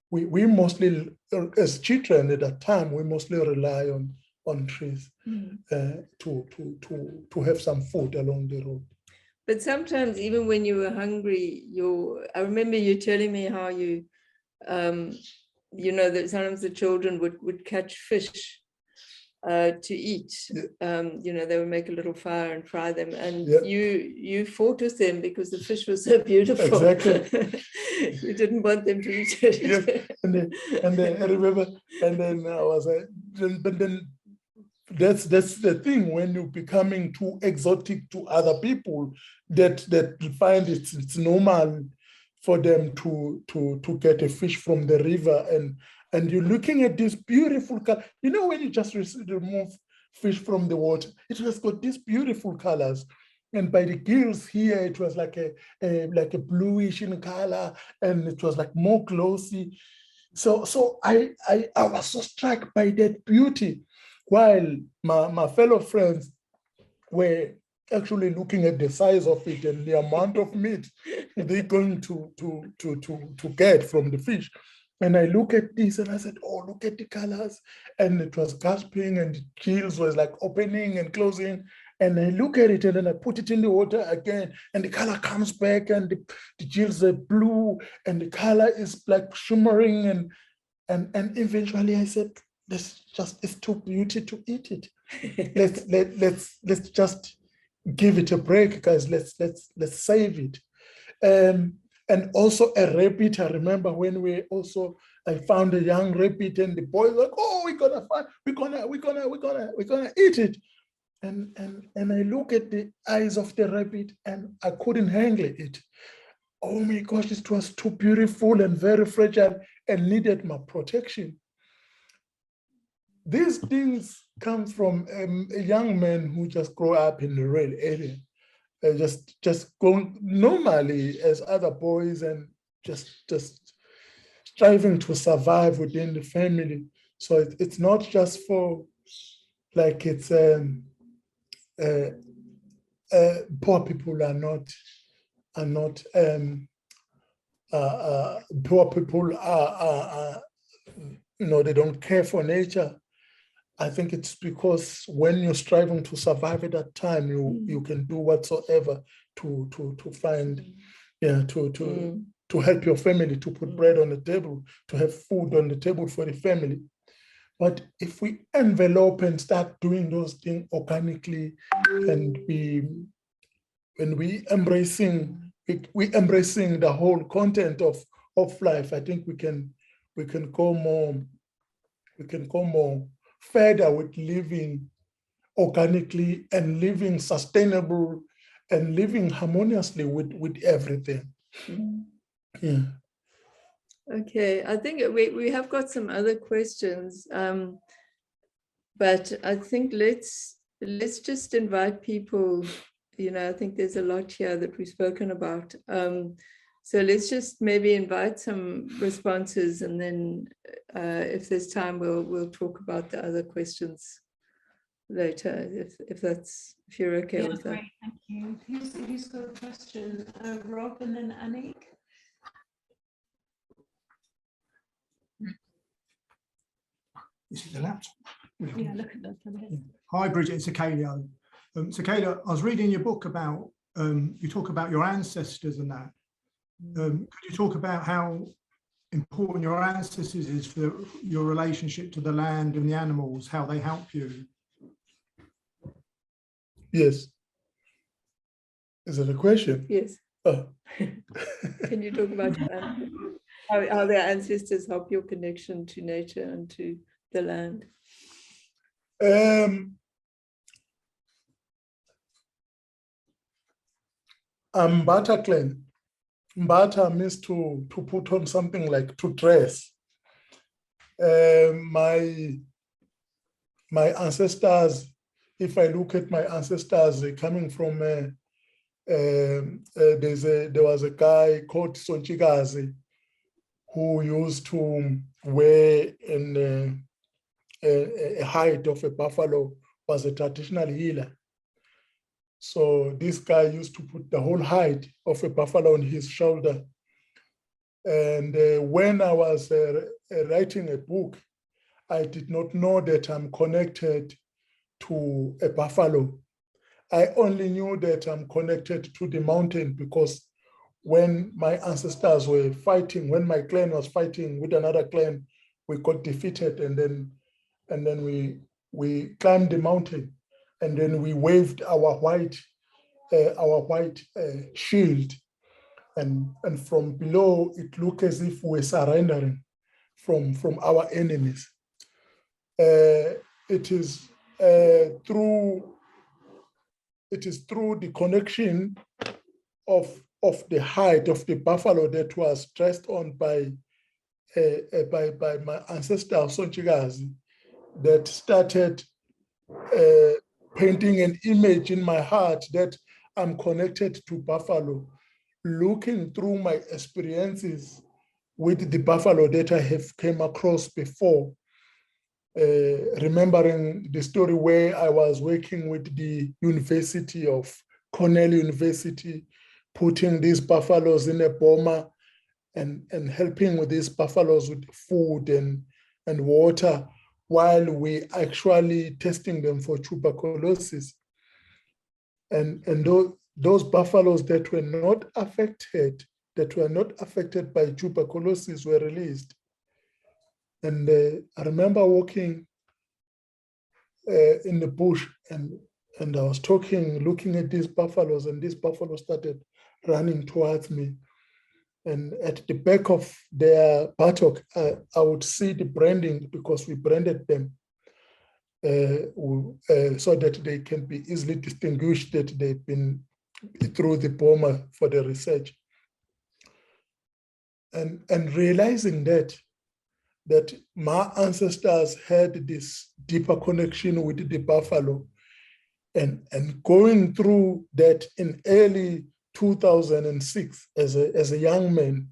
we mostly, as children at that time, we mostly rely on trees to have some food along the road. But sometimes, even when you were hungry, I remember you telling me how you, you know, that sometimes the children would catch fish to eat. Yeah. You know, they would make a little fire and fry them, and Yeah. you fought with them because the fish was so beautiful. Exactly. You didn't want them to eat it. Yes. And then I remember, and then I was like, but then that's the thing, when you're becoming too exotic to other people that find it's normal for them to get a fish from the river, and you're looking at this beautiful color. You know, when you just remove fish from the water, it has got these beautiful colors. And by the gills here, it was like a bluish in color, and it was like more glossy. So I was so struck by that beauty, while my fellow friends were actually looking at the size of it and the amount of meat they're going to get from the fish. And I look at this and I said, oh, look at the colors. And it was gasping, and the gills was like opening and closing. And I look at it and then I put it in the water again, and the color comes back, and the gills are blue, and the color is like shimmering. And eventually I said, it's too beauty to eat it. let's just give it a break, guys. Let's save it. And also a rabbit. I remember when I found a young rabbit, and the boys were like, oh, we're gonna eat it. And I look at the eyes of the rabbit, and I couldn't handle it. Oh my gosh, it was too beautiful and very fragile and needed my protection. These things come from a young man who just grew up in the rural area, just going normally as other boys, and just striving to survive within the family. So it's not just for, like, it's poor people are not poor people are they don't care for nature. I think it's because when you're striving to survive at that time, you can do whatsoever to find, to help your family, to put bread on the table, to have food on the table for the family. But if we envelope and start doing those things organically, and we embracing the whole content of life, I think we can go more further with living organically and living sustainable and living harmoniously with everything. Yeah. Okay, I think we have got some other questions, but I think let's just invite people. I think there's a lot here that we've spoken about. So let's just maybe invite some responses, and then if there's time, we'll talk about the other questions later, if you're okay with that. Great, thank you. Who's got a question? Rob, and then Anik. This is the laptop. Yeah, look at that. Hi, Bridget, it's Sicelo. Sicelo, I was reading your book about, you talk about your ancestors and that. Could you talk about how important your ancestors is for your relationship to the land and the animals, how they help you? Yes. Is it a question? Yes. Oh. Can you talk about your how their ancestors help your connection to nature and to the land? Mbatha clan. Mbatha means to put on something, like to dress. My ancestors, if I look at my ancestors coming from, there was a guy called Sonchikazi who used to wear a hide of a buffalo, was a traditional healer. So this guy used to put the whole hide of a buffalo on his shoulder. And when I was writing a book, I did not know that I'm connected to a buffalo. I only knew that I'm connected to the mountain because when my ancestors were fighting, when my clan was fighting with another clan, we got defeated, and then we climbed the mountain, and then we waved our white shield, and from below it looked as if we're surrendering from our enemies. It is through the connection of the hide of the buffalo that was dressed on by my ancestor Sonchikazi that started painting an image in my heart that I'm connected to buffalo, looking through my experiences with the buffalo that I have came across before. Remembering the story where I was working with the University of Cornell University, putting these buffaloes in a boma and helping with these buffaloes with food and water while we actually testing them for tuberculosis. And those buffaloes that were not affected by tuberculosis were released. And I remember walking in the bush, and I was looking at these buffaloes, and these buffaloes started running towards me. And at the back of their buttock, I would see the branding because we branded them so that they can be easily distinguished that they've been through the boma for the research. And realizing that my ancestors had this deeper connection with the buffalo, and going through that in early 2006 as a young man,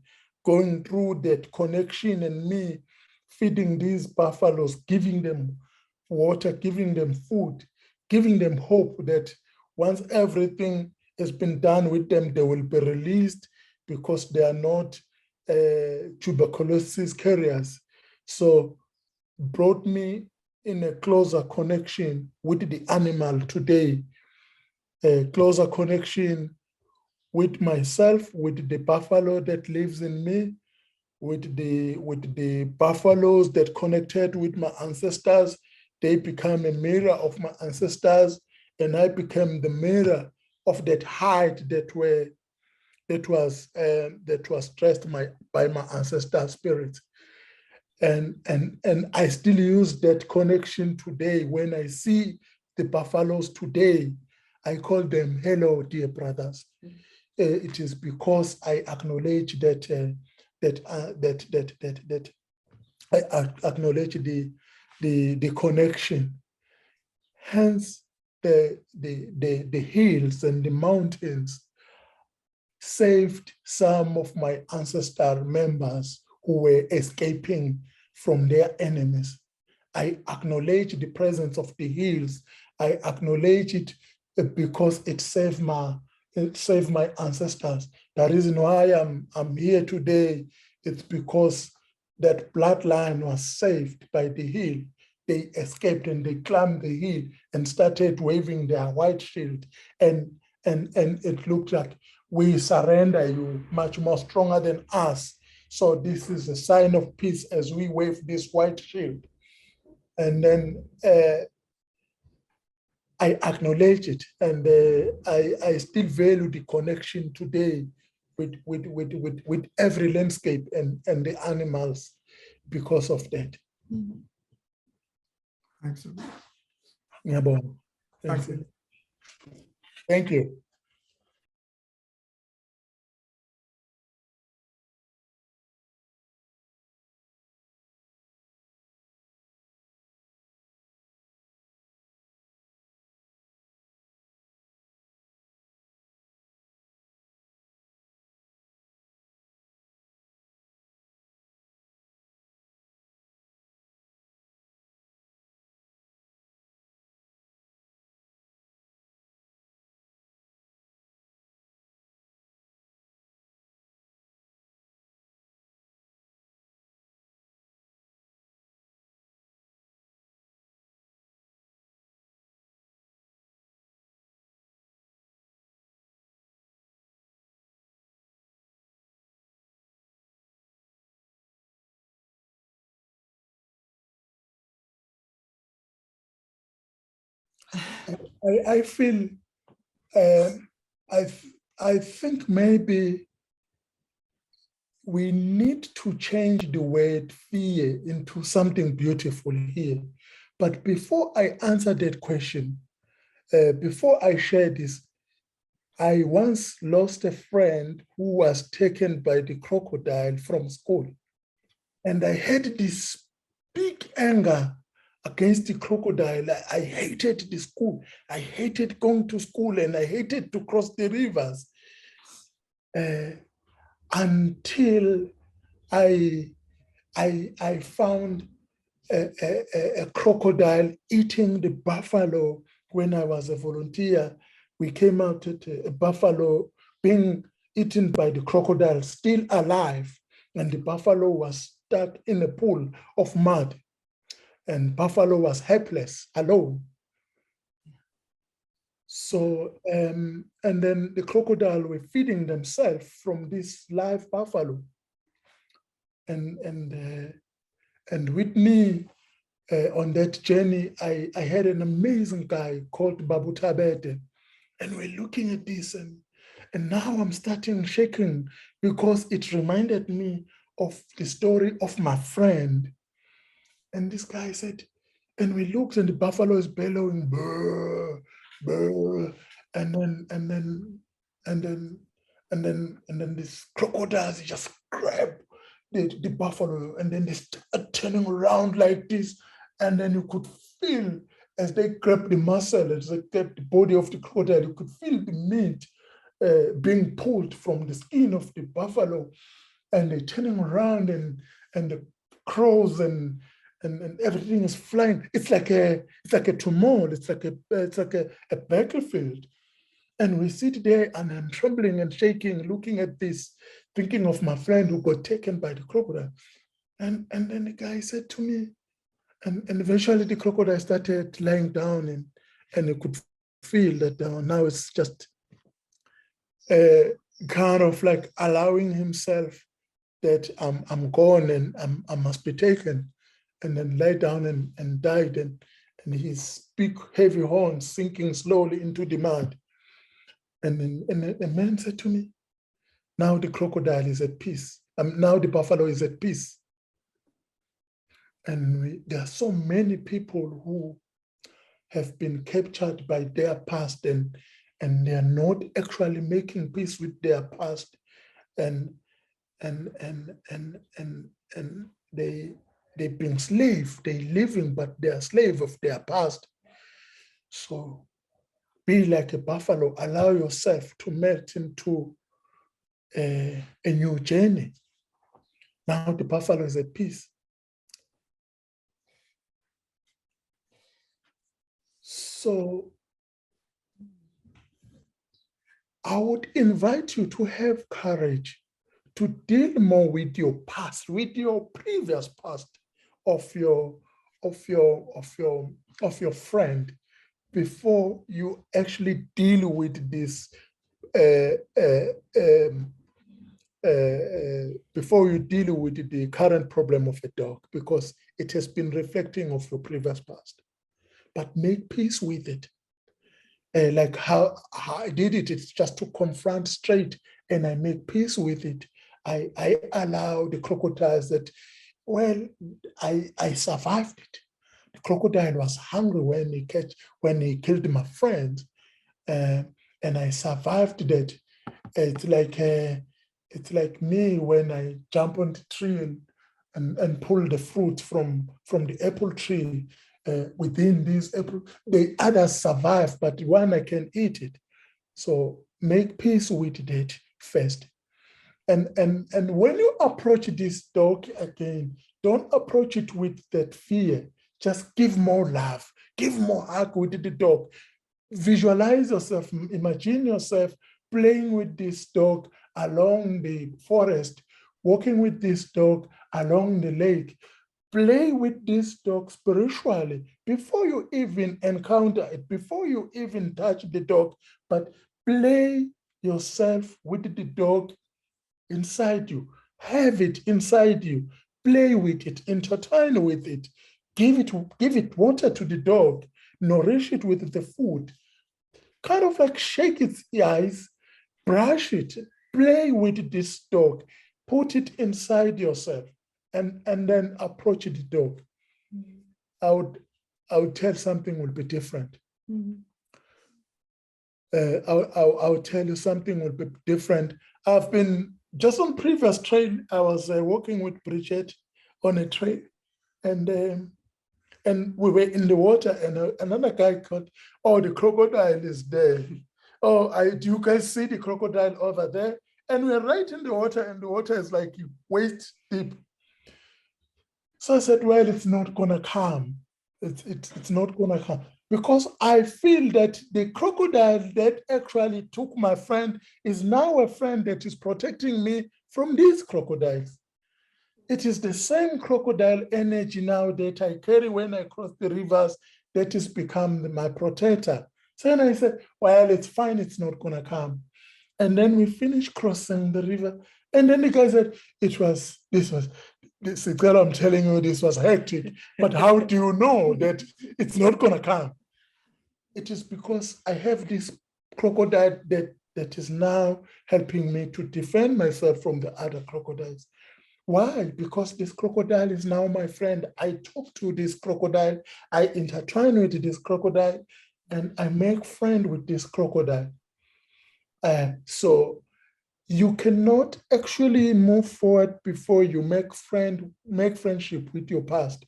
going through that connection and me feeding these buffaloes, giving them water, giving them food, giving them hope that once everything has been done with them, they will be released because they are not tuberculosis carriers. So brought me in a closer connection with the animal today, a closer connection with myself, with the buffalo that lives in me, with the buffaloes that connected with my ancestors. They become a mirror of my ancestors, and I became the mirror of that hide that was dressed by my ancestor spirit. And I still use that connection today. When I see the buffaloes today, I call them, hello, dear brothers. It is because I acknowledge that I acknowledge the connection. Hence, the hills and the mountains saved some of my ancestral members who were escaping from their enemies. I acknowledge the presence of the hills. I acknowledge it because it saved my ancestors. The reason why I'm here today is because that bloodline was saved by the hill. They escaped and they climbed the hill and started waving their white shield. And it looked like, we surrender, you much more stronger than us. So this is a sign of peace as we wave this white shield. And then I acknowledge it, and I still value the connection today with every landscape and the animals because of that. Thanks. Ngiyabonga. Thank you. Thank you. I feel, I think maybe we need to change the word fear into something beautiful here. But before I answer that question, before I share this, I once lost a friend who was taken by the crocodile from school. And I had this big anger against the crocodile. I hated the school. I hated going to school, and I hated to cross the rivers until I found a crocodile eating the buffalo when I was a volunteer. We came out at a buffalo being eaten by the crocodile, still alive, and the buffalo was stuck in a pool of mud, and buffalo was helpless, alone. So, and then the crocodile were feeding themselves from this live buffalo. And with me on that journey, I had an amazing guy called Babu Tabete, and we're looking at this, and now I'm starting shaking because it reminded me of the story of my friend. And this guy said, and we looked, and the buffalo is bellowing, burr, burr, and then these crocodiles just grab the buffalo, and then they start turning around like this, and then you could feel as they grab the muscle, as they grab the body of the crocodile, you could feel the meat being pulled from the skin of the buffalo, and they're turning around, and the crows and everything is flying. It's like a tumult. It's like a battlefield. And we sit there, and I'm trembling and shaking, looking at this, thinking of my friend who got taken by the crocodile. And then the guy said to me, and eventually the crocodile started lying down, and you could feel that now it's just kind of like allowing himself that I'm gone and I must be taken, and then lay down and died, and his big heavy horns sinking slowly into the mud. And then the man said to me, now the crocodile is at peace. Now the buffalo is at peace. And there are so many people who have been captured by their past, and they are not actually making peace with their past, and they've been slave. They're living, but they are slave of their past. So be like a buffalo. Allow yourself to melt into a new journey. Now the buffalo is at peace. So I would invite you to have courage to deal more with your past, with your previous past of your friend, before you actually deal with this. Before you deal with the current problem of the dog, because it has been reflecting of your previous past. But make peace with it. like how I did it. It's just to confront straight, and I make peace with it. I allow the crocodiles that, well, I survived it. The crocodile was hungry when he killed my friend, and I survived that. It's like me when I jump on the tree and pull the fruit from the apple tree. Within these apple, the others survive, but one I can eat it. So make peace with that first. And when you approach this dog again, don't approach it with that fear. Just give more love, give more hug with the dog. Visualize yourself, imagine yourself playing with this dog along the forest, walking with this dog along the lake. Play with this dog spiritually before you even encounter it, before you even touch the dog, but play yourself with the dog inside you. Have it inside you. Play with it, intertwine with it. Give it water to the dog. Nourish it with the food. Kind of like shake its eyes, brush it, play with this dog, put it inside yourself, and then approach the dog. I would tell something will be different. I'll tell you something will be different. I've been just on previous trail. I was walking with Bridget on a trail, and we were in the water, and another guy called, "Oh, the crocodile is there. Oh, do you guys see the crocodile over there?" And we're right in the water, and the water is like waist deep. So I said, well, it's not gonna come. It's not gonna come. Because I feel that the crocodile that actually took my friend is now a friend that is protecting me from these crocodiles. It is the same crocodile energy now that I carry when I cross the rivers that has become my protector. So then I said, well, it's fine, it's not gonna come. And then we finished crossing the river. And then the guy said, Sicelo, I'm telling you, this was hectic. But how do you know that it's not gonna come? It is because I have this crocodile that is now helping me to defend myself from the other crocodiles. Why? Because this crocodile is now my friend. I talk to this crocodile, I intertwine with this crocodile, and I make friend with this crocodile. So you cannot actually move forward before you make friendship with your past.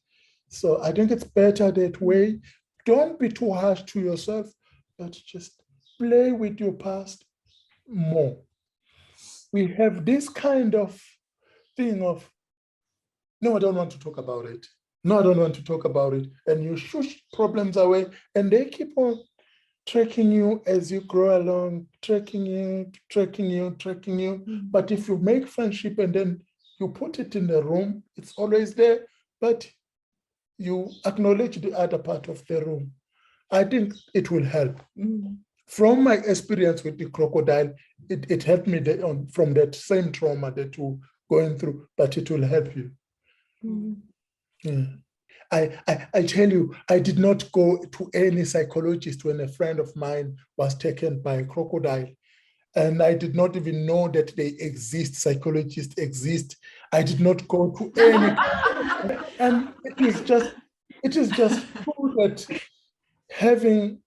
So I think it's better that way. Don't be too harsh to yourself, but just play with your past more. We have this kind of thing of, no, I don't want to talk about it. No, I don't want to talk about it. And you shush problems away, and they keep on tracking you as you grow along, tracking you. But if you make friendship and then you put it in the room, it's always there, but you acknowledge the other part of the room. I think it will help. From my experience with the crocodile, it helped me from that same trauma that you're going through, but it will help you. Yeah. I tell you, I did not go to any psychologist when a friend of mine was taken by a crocodile. And I did not even know that they exist, psychologists exist. I did not go to any, and it is just true that having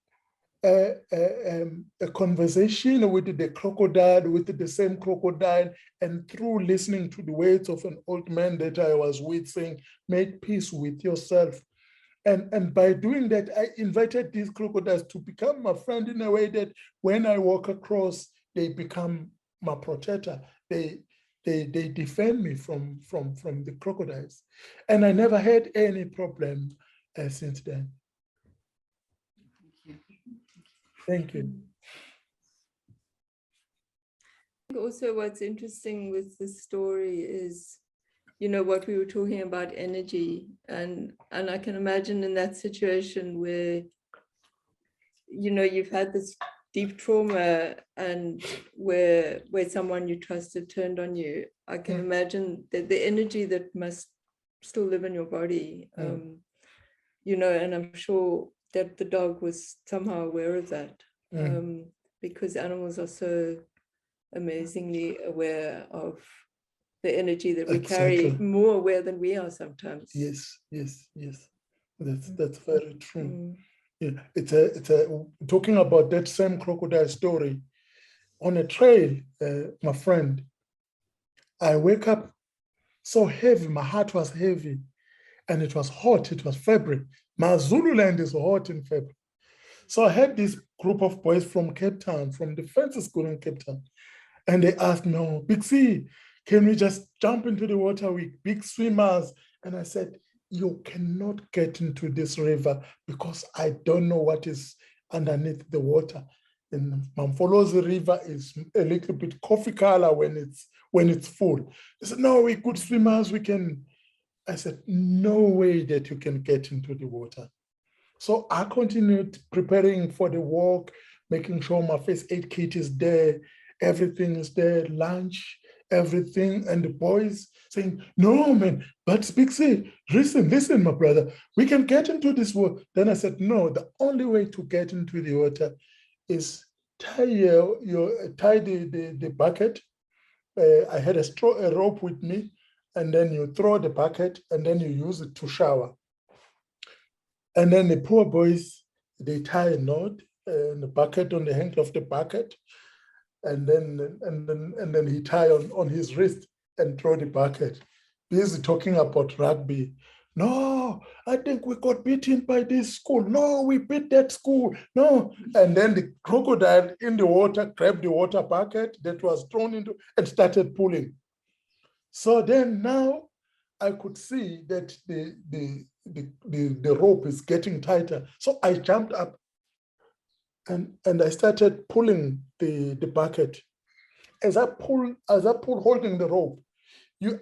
a conversation with the crocodile, with the same crocodile, and through listening to the words of an old man that I was with saying, make peace with yourself. And by doing that, I invited these crocodiles to become my friend in a way that when I walk across, they become my protector. They defend me from the crocodiles. And I never had any problem since then. Thank you. Also, what's interesting with this story is, you know, what we were talking about, energy, and I can imagine in that situation where, you know, you've had this deep trauma and where someone you trusted turned on you. I can imagine that the energy that must still live in your body, you know, and I'm sure that the dog was somehow aware of that. because animals are so amazingly aware of the energy that we carry, Exactly. more aware than we are sometimes. Yes, yes, yes. That's very true. Mm. Yeah, it's a talking about that same crocodile story. On a trail, my friend, I wake up so heavy, my heart was heavy, and it was hot, it was February. My Zululand is hot in February. So I had this group of boys from Cape Town, from the fancy school in Cape Town, and they asked me, "Oh, Big C, can we just jump into the water? We big swimmers." And I said, "You cannot get into this river because I don't know what is underneath the water." And Mamfolozi River is a little bit coffee color when it's full. They said, "No, we're good swimmers, we can." I said, "No way that you can get into the water." So I continued preparing for the walk, making sure my first aid kit is there, everything is there, lunch, everything. And the boys saying, "No, man, but Big C, listen, my brother, we can get into this water." Then I said, "No, the only way to get into the water is tie the bucket. I had a rope with me, and then you throw the bucket, and then you use it to shower." And then the poor boys, they tie a knot and the bucket on the handle of the bucket, and then he tie on his wrist and throw the bucket. Busy talking about rugby. "No, I think we got beaten by this school. No, we beat that school. No." And then the crocodile in the water grabbed the water bucket that was thrown into and started pulling. So then now I could see that the rope is getting tighter. So I jumped up and I started pulling the bucket. As I pull holding the rope,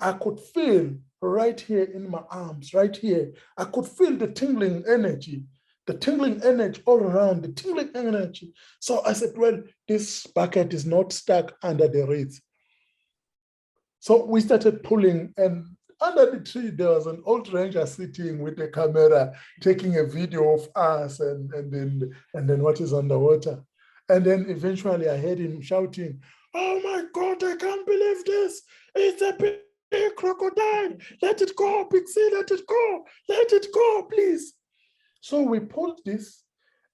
I could feel right here in my arms, right here, I could feel the tingling energy all around, the tingling energy. So I said, "Well, this bucket is not stuck under the reeds." So we started pulling, and under the tree, there was an old ranger sitting with a camera, taking a video of us and then what is underwater. And then eventually I heard him shouting, "Oh my God, I can't believe this. It's a big crocodile. Let it go, Big C, let it go, please." So we pulled this,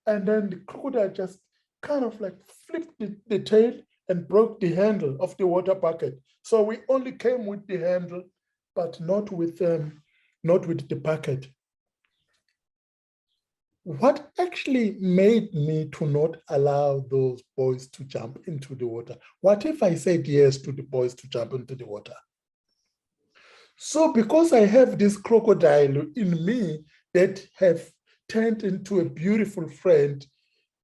and then the crocodile just kind of like flipped the tail and broke the handle of the water bucket. So we only came with the handle, but not with the bucket. What actually made me to not allow those boys to jump into the water? What if I said yes to the boys to jump into the water? So because I have this crocodile in me that have turned into a beautiful friend,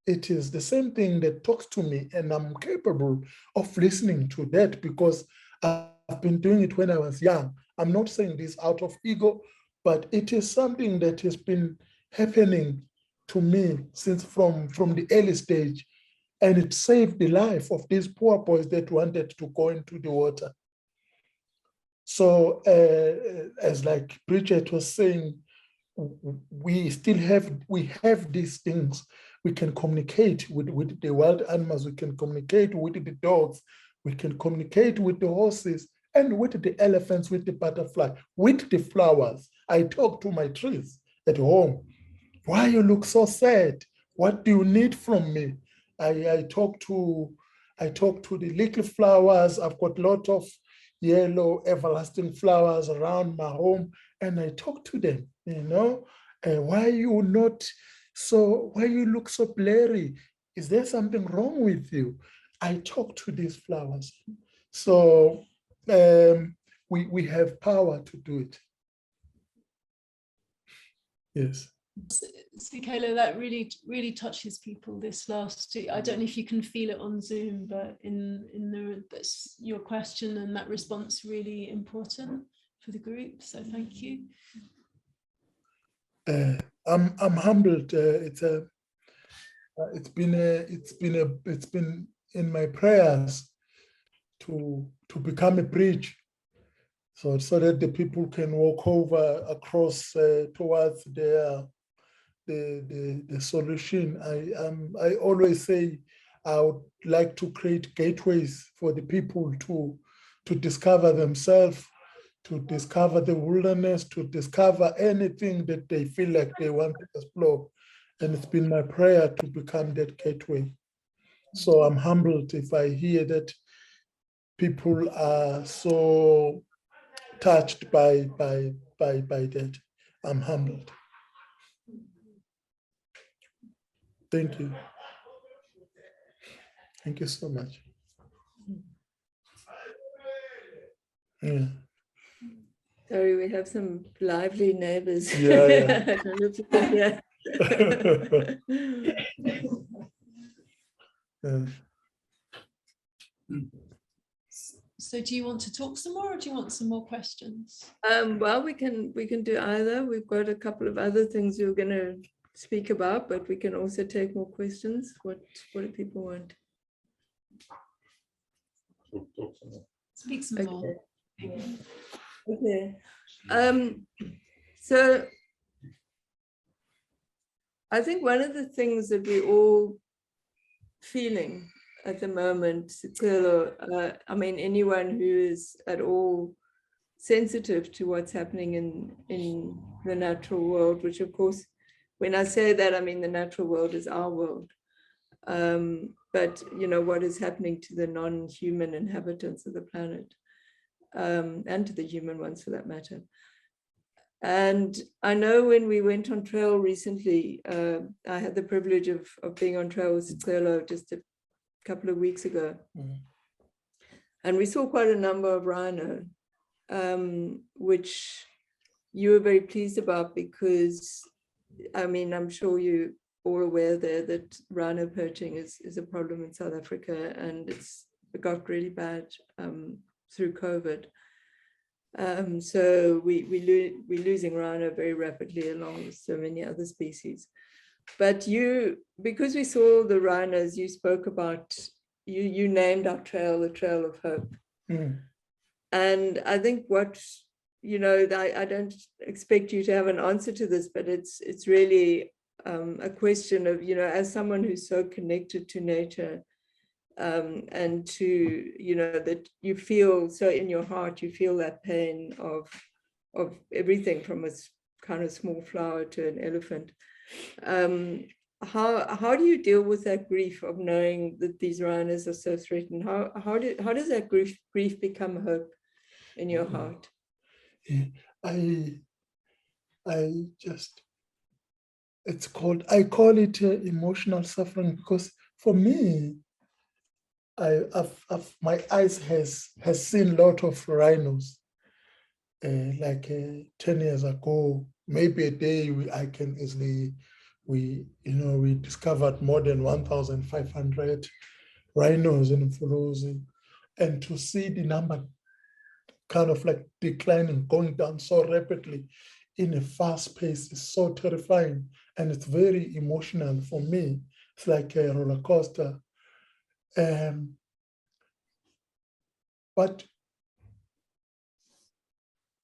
it is the same thing that talks to me, and I'm capable of listening to that because I've been doing it when I was young. I'm not saying this out of ego, but it is something that has been happening to me since from the early stage, and it saved the life of these poor boys that wanted to go into the water. So as like Bridget was saying, we have these things. We can communicate with the wild animals, we can communicate with the dogs, we can communicate with the horses, and with the elephants, with the butterfly, with the flowers. I talk to my trees at home. "Why you look so sad? What do you need from me?" I talk to the little flowers. I've got a lot of yellow everlasting flowers around my home, and I talk to them, "Why you look so blurry? Is there something wrong with you?" I talk to these flowers. So we have power to do it. Yes. Sicelo, that really touches people. This last, I don't know if you can feel it on Zoom, but that's your question and that response really important for the group. So thank you. I'm humbled. It's been in my prayers to become a bridge, so that the people can walk across towards their the solution. I always say I would like to create gateways for the people to discover themselves, to discover the wilderness, to discover anything that they feel like they want to explore. And it's been my prayer to become that gateway. So I'm humbled if I hear that people are so touched by that. I'm humbled. Thank you. Thank you so much. Yeah. Sorry, we have some lively neighbors. Yeah, yeah. I don't know if you can hear. Yeah. So do you want to talk some more, or do you want some more questions? Well, we can do either. We've got a couple of other things we're going to speak about, but we can also take more questions. What do people want? Speak some more. Okay. So I think one of the things that we're all feeling at the moment, Sicelo, I mean, anyone who is at all sensitive to what's happening in the natural world, which of course, when I say that, I mean the natural world is our world. But you know, what is happening to the non-human inhabitants of the planet, and to the human ones for that matter. And I know when we went on trail recently, I had the privilege of being on trail with Sicelo just a couple of weeks ago. Mm. And we saw quite a number of rhino, which you were very pleased about because, I mean, I'm sure you're all aware there that rhino poaching is a problem in South Africa, and it got really bad through COVID. So we're losing rhino very rapidly along with so many other species. But because we saw the rhinos, you spoke about, you named our trail the Trail of Hope. Mm. And I think I don't expect you to have an answer to this, but it's really a question of, as someone who's so connected to nature, and to, that you feel so in your heart, you feel that pain of everything from a kind of small flower to an elephant. How do you deal with that grief of knowing that these rhinos are so threatened? How does that grief become hope in your heart? Yeah. I call it emotional suffering, because for me, my eyes has seen a lot of rhinos. Like 10 years ago, maybe a day we discovered more than 1,500 rhinos in Mfuluzi, and to see the number kind of like declining, going down so rapidly in a fast pace is so terrifying, and it's very emotional for me. It's like a roller coaster. But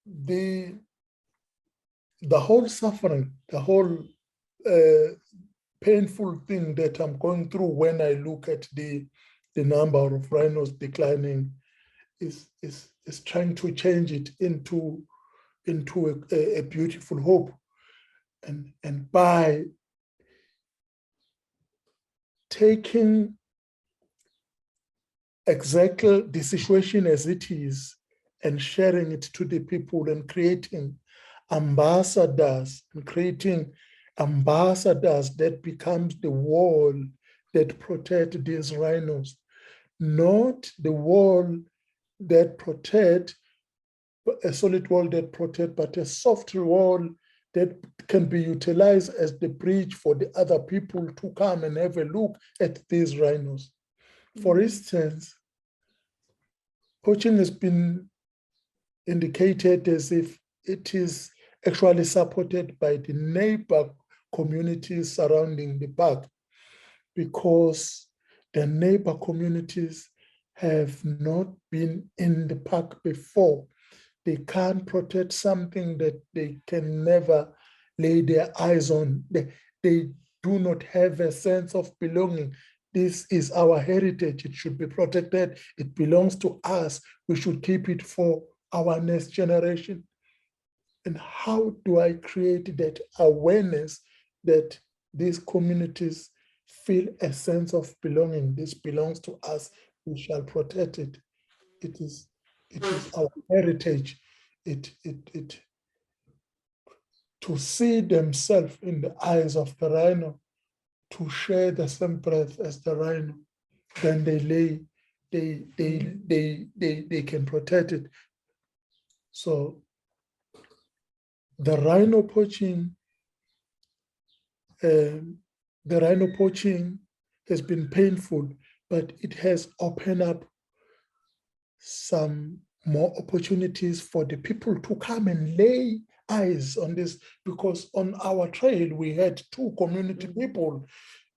the whole suffering, the whole painful thing that I'm going through when I look at the number of rhinos declining is trying to change it into a beautiful hope, and by taking exactly the situation as it is and sharing it to the people and creating ambassadors that becomes the wall that protect these rhinos, not the wall that protect, a solid wall that protect, but a soft wall that can be utilized as the bridge for the other people to come and have a look at these rhinos. For instance, poaching has been indicated as if it is actually supported by the neighbor communities surrounding the park, because the neighbor communities have not been in the park before. They can't protect something that they can never lay their eyes on. they do not have a sense of belonging. This is our heritage. It should be protected. It belongs to us. We should keep it for our next generation. And how do I create that awareness that these communities feel a sense of belonging? This belongs to us. We shall protect it. It is our heritage. To see themselves in the eyes of the rhino, to share the same breath as the rhino, then they can protect it. So the rhino poaching has been painful, but it has opened up some more opportunities for the people to come and lay eyes on this, because on our trail we had 2 community people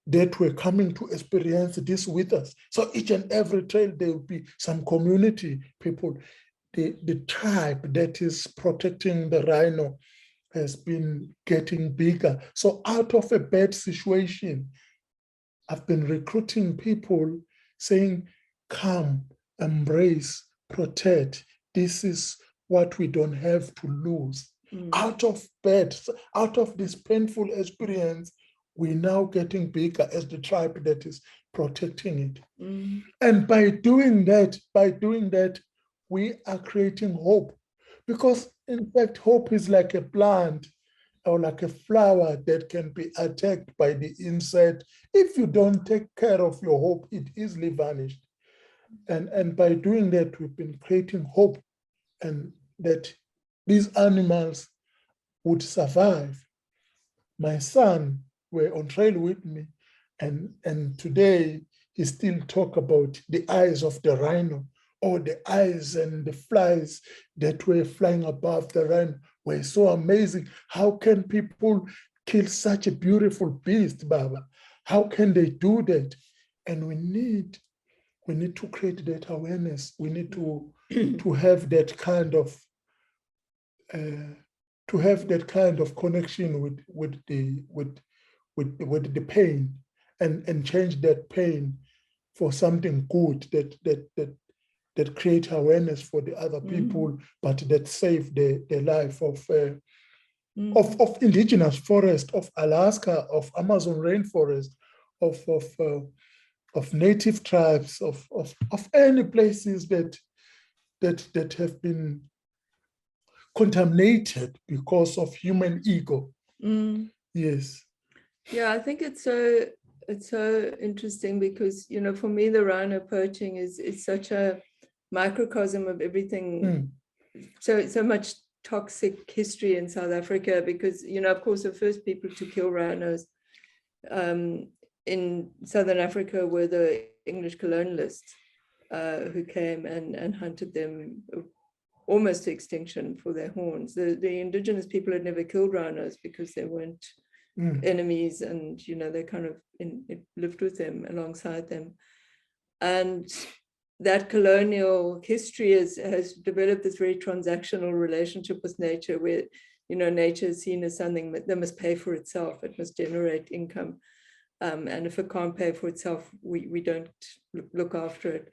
that were coming to experience this with us. So each and every trail there will be some community people. The tribe that is protecting the rhino has been getting bigger. So out of a bad situation, I've been recruiting people saying, come, embrace, protect. This is what we don't have to lose. Out of this painful experience, we're now getting bigger as the tribe that is protecting it. And by doing that, we are creating hope. Because in fact, hope is like a plant or like a flower that can be attacked by the insect. If you don't take care of your hope, it easily vanishes. And by doing that, we've been creating hope, and that these animals would survive. My son were on trail with me, and today he still talk about the eyes of the rhino, or the eyes and the flies that were flying above the rhino were so amazing. How can people kill such a beautiful beast, Baba? How can they do that? And we need to create that awareness. We need to have that kind of connection with the pain, and change that pain for something good that create awareness for the other people, but that save the life of indigenous forest, of Alaska, of Amazon rainforest, of native tribes, of any places that have been contaminated because of human ego. Yes. Yeah, I think it's so interesting because, you know, for me, the rhino poaching is such a microcosm of everything. So much toxic history in South Africa, because, you know, of course, the first people to kill rhinos in Southern Africa were the English colonialists who came and hunted them almost to extinction for their horns. The indigenous people had never killed rhinos because they weren't enemies, and, you know, they kind of lived with them, alongside them. And that colonial history has developed this very transactional relationship with nature, where, you know, nature is seen as something that must pay for itself. It must generate income. And if it can't pay for itself, we don't look after it.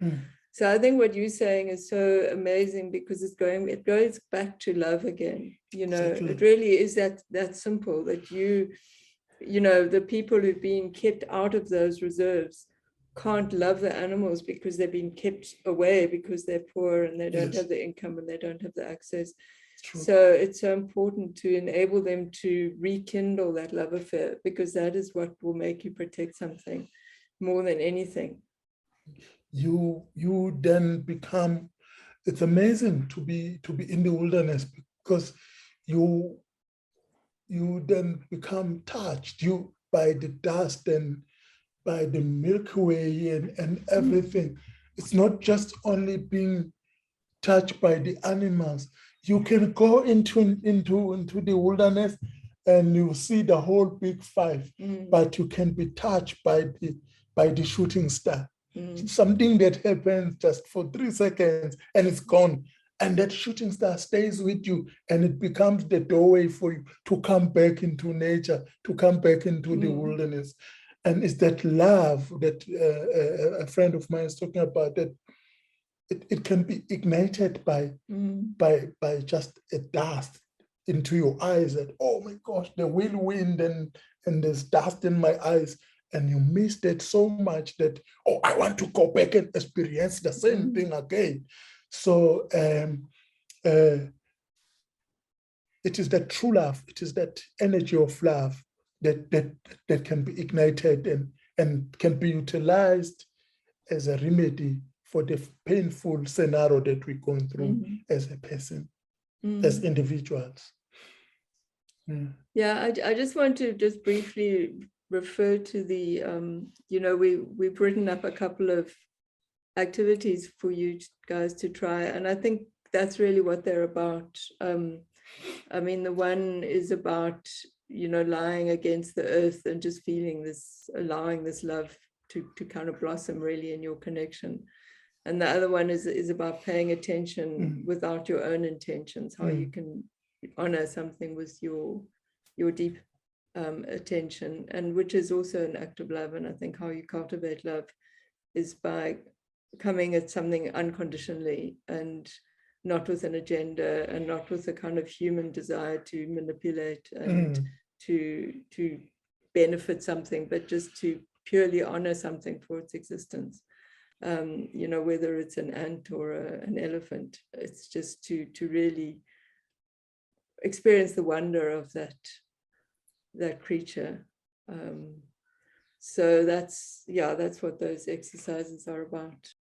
So I think what you're saying is so amazing, because it goes back to love again. You know, Exactly. It really is that simple, that you know, the people who've been kept out of those reserves can't love the animals because they've been kept away because they're poor and they don't have the income and they don't have the access. So it's so important to enable them to rekindle that love affair, because that is what will make you protect something more than anything. You then become, it's amazing to be in the wilderness, because you then become touched by the dust and by the Milky Way and everything. It's not just only being touched by the animals. You can go into the wilderness and you see the whole big five, but you can be touched by the shooting star. Something that happens just for 3 seconds and it's gone. And that shooting star stays with you, and it becomes the doorway for you to come back into nature, to come back into the wilderness. And it's that love that a friend of mine is talking about, that it can be ignited by just a dust into your eyes, that, oh my gosh, the whirlwind and there's dust in my eyes. And you missed it so much that, oh, I want to go back and experience the same thing again. So it is that true love, it is that energy of love that can be ignited and can be utilized as a remedy for the painful scenario that we're going through as a person, as individuals. Yeah, I just want to just briefly refer to the, we've written up a couple of activities for you guys to try, and I think that's really what they're about. I mean, the one is about, lying against the earth and just feeling this, allowing this love to kind of blossom really in your connection. And the other one is about paying attention without your own intentions, how you can honor something with your deep attention, and which is also an act of love. And I think how you cultivate love is by coming at something unconditionally and not with an agenda and not with a kind of human desire to manipulate and to benefit something, but just to purely honor something for its existence. Whether it's an ant or an elephant, it's just to really experience the wonder of that creature. So that's what those exercises are about.